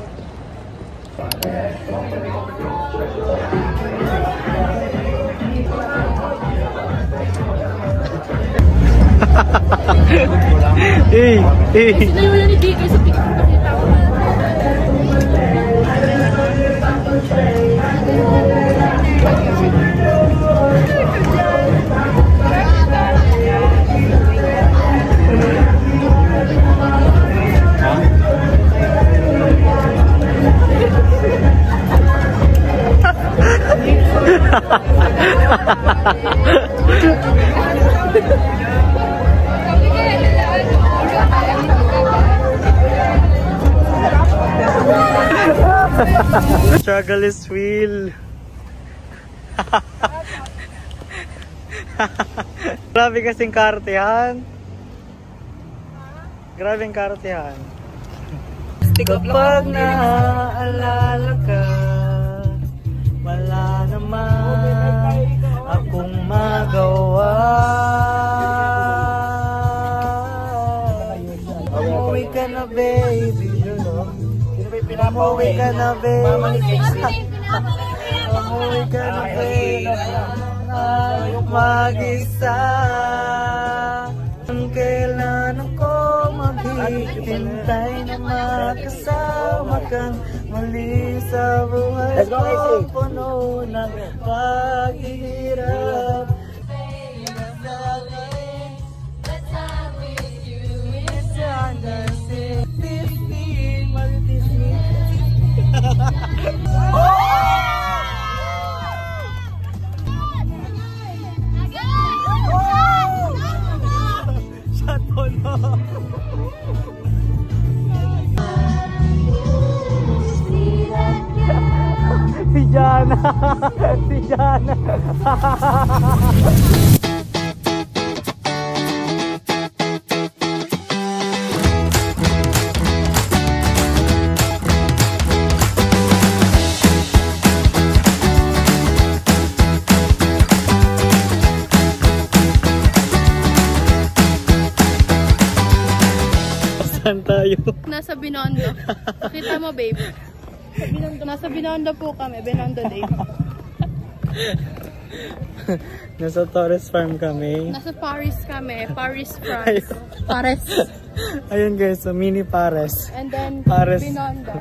Speaker 9: Sinalawa ni DK sa TikTok nakita ko.
Speaker 1: Struggle is real. Grabe kasing kartehan. Grabe ang kartehan. Kapag naaalala ka, wala naman akong Umuwi ka na, babe. Umuwi ka na, babe. Mag-isa. Kailan ako maghihintay na makasama kang muli sa buhay ko, puno ng paghihirap. Si Jana. Si Jana. Saan tayo?
Speaker 16: Nasa Binondo. Kita mo, babe. Nasa Binondo po kami. Binondo Day.
Speaker 1: Nasa Torres Farm kami.
Speaker 16: Nasa Paris kami. Paris, France. Paris.
Speaker 1: Ayun guys, so mini Paris.
Speaker 16: And then,
Speaker 1: Paris.
Speaker 16: Binondo.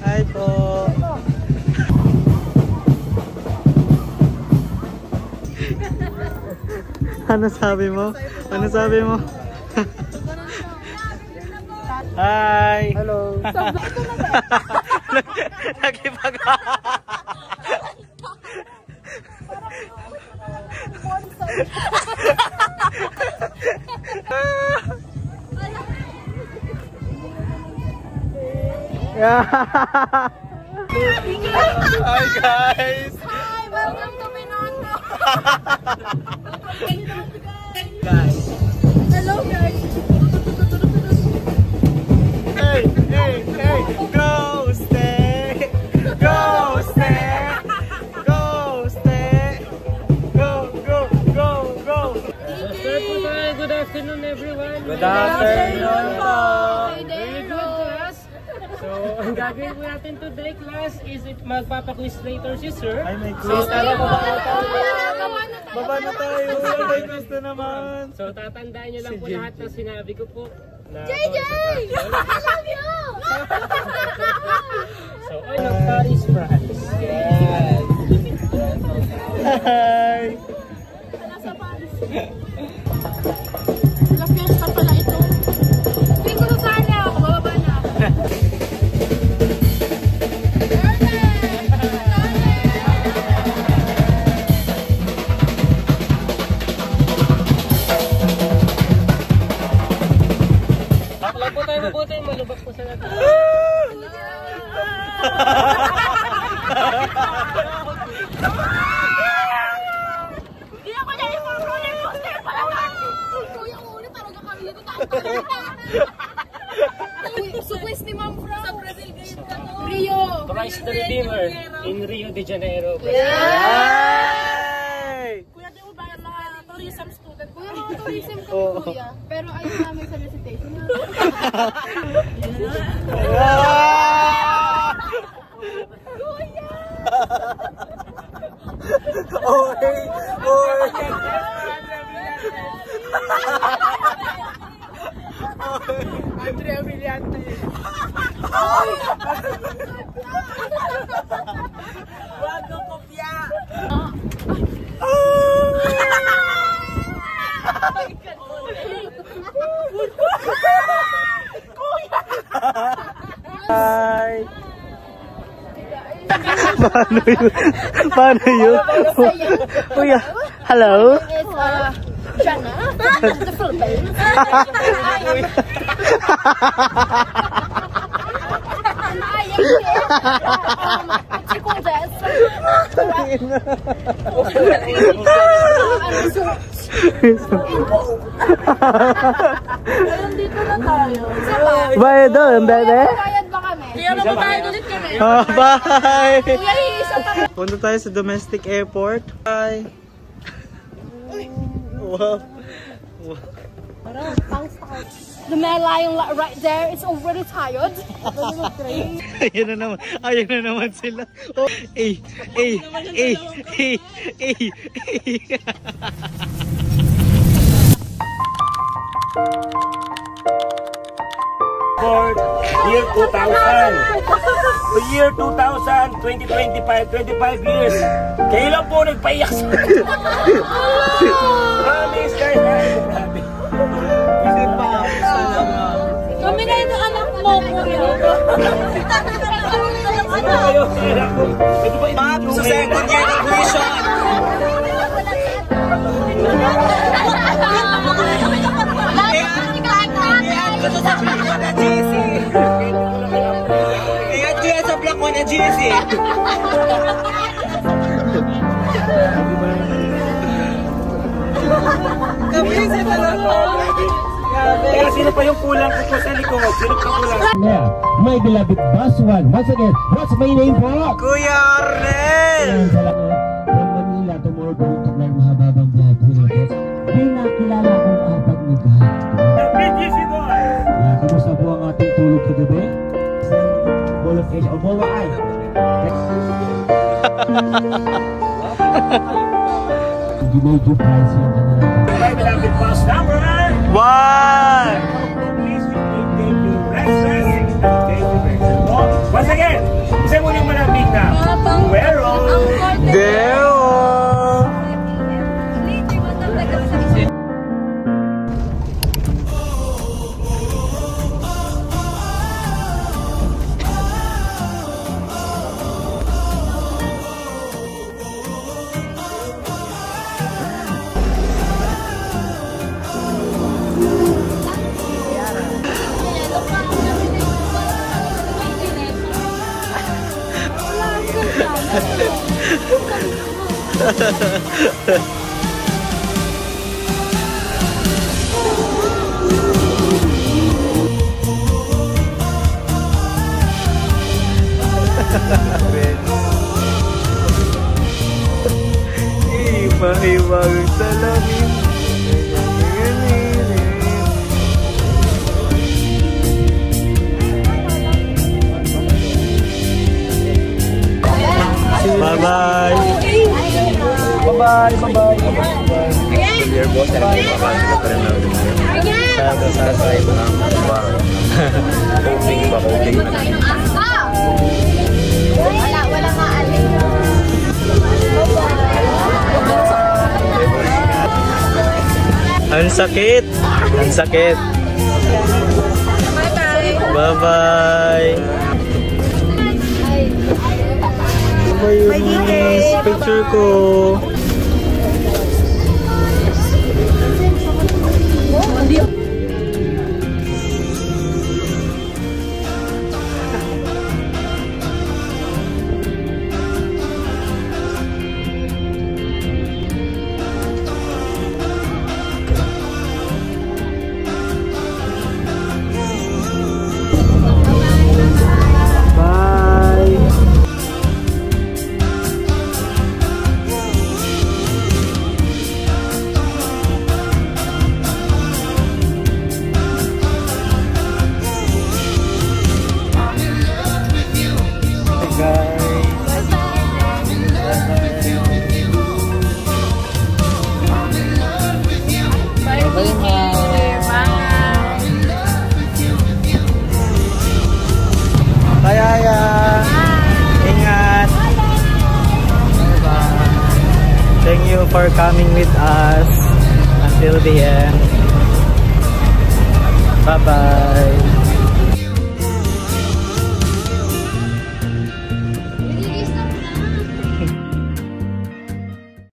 Speaker 1: Hi po. Ano sabi mo? Ano sabi mo? Hi! Hello! Nagipag... Hi guys!
Speaker 16: Hi! Welcome to Binondo!
Speaker 1: Guys!
Speaker 16: Hello guys!
Speaker 1: Hey! Hey! Hey! Go stay! Go stay! Go stay! Go! Go! Go! Go!
Speaker 14: Good afternoon everyone.
Speaker 1: Good afternoon po!
Speaker 14: Very good class. So, ang gagawin po natin today class is magpapaquiz later si sir.
Speaker 1: Ay, may quiz. Tara, baba na tayo. Baba na tayo. May quiz na naman.
Speaker 14: So, tatandaan nyo lang po lahat ng sinabi ko po.
Speaker 16: JJ! I love you!
Speaker 14: So, ng Paris, France. Yes!
Speaker 1: Hi!
Speaker 16: Nasa Paris. La fiesta pala ito. Hindi ko na sana ako. Bababa na ako.
Speaker 14: Bakla po tayo mabuti. Malubak po sa natin.
Speaker 16: Hindi ako na yung mga roller coaster pala na. Kuya ulit talaga kami dito. Suplis ni Ma'am Fro. Sa Brazil ngayon ka to. Rio.
Speaker 14: Christ the Redeemer in Rio de Janeiro.
Speaker 1: Yay!
Speaker 16: Kuya, di mo ba yung mga tourism student? Kuya, mga tourism ko kuya. Pero ayun namin sa recitation.
Speaker 1: Okay!
Speaker 14: Andrea Villante.
Speaker 1: Wag kang kopya! Hi! Paano yun? Paano yun? Kuya, hello?
Speaker 16: It's Jana from the Philippines. I am here. What you call this? Dito na tayo.
Speaker 1: Bayad doon, bebe?
Speaker 16: Bayad ba kami? Kaya naman tayo ulit kami.
Speaker 1: Bye! Punta tayo sa domestic airport. Bye! Wow!
Speaker 9: Lumela yung right there. It's already tired.
Speaker 1: Ayun na naman sila. Oh,
Speaker 14: For year 2000. The year 2000, 2025, 25 years. Kailan po nagpaiyak sa promise guys. Grabe. Hindi pa.
Speaker 9: Kami na yung anak mo, kuya.
Speaker 1: Ma'am, sa second year graduation. Iyan dyan sa block 1 na GC. Kabisi talaga.
Speaker 14: Pero sino pa yung kulang ko sa likod? Sino pa kulang?
Speaker 8: Yeah, my beloved boss one. Once again, what's my name po?
Speaker 1: Kuya Arnel!
Speaker 8: From Manila, tomorrow going to learn mahababang vlog. Pinakilala kong apat na gahat.
Speaker 14: The BGC Boys!
Speaker 8: Kumusta po ang ating tulog kagabi? Ball of Asia, o Bowa ay. Ginay-give price yung ano natin.
Speaker 14: My beloved boss number
Speaker 1: 1!
Speaker 14: Once again, isa mo yung malamig na Guero!
Speaker 1: Deo! Iba-ibang salamin. Bye-bye! Bye-bye! Bye-bye! Dear boss, alam mo ba pa rin na sa iba ng coaching ba? Coaching na
Speaker 5: Wala nga alin.
Speaker 1: Ang sakit! Ang sakit! Bye-bye! Mayunis! Picture ko! Thank you for coming with us until the end. Bye-bye.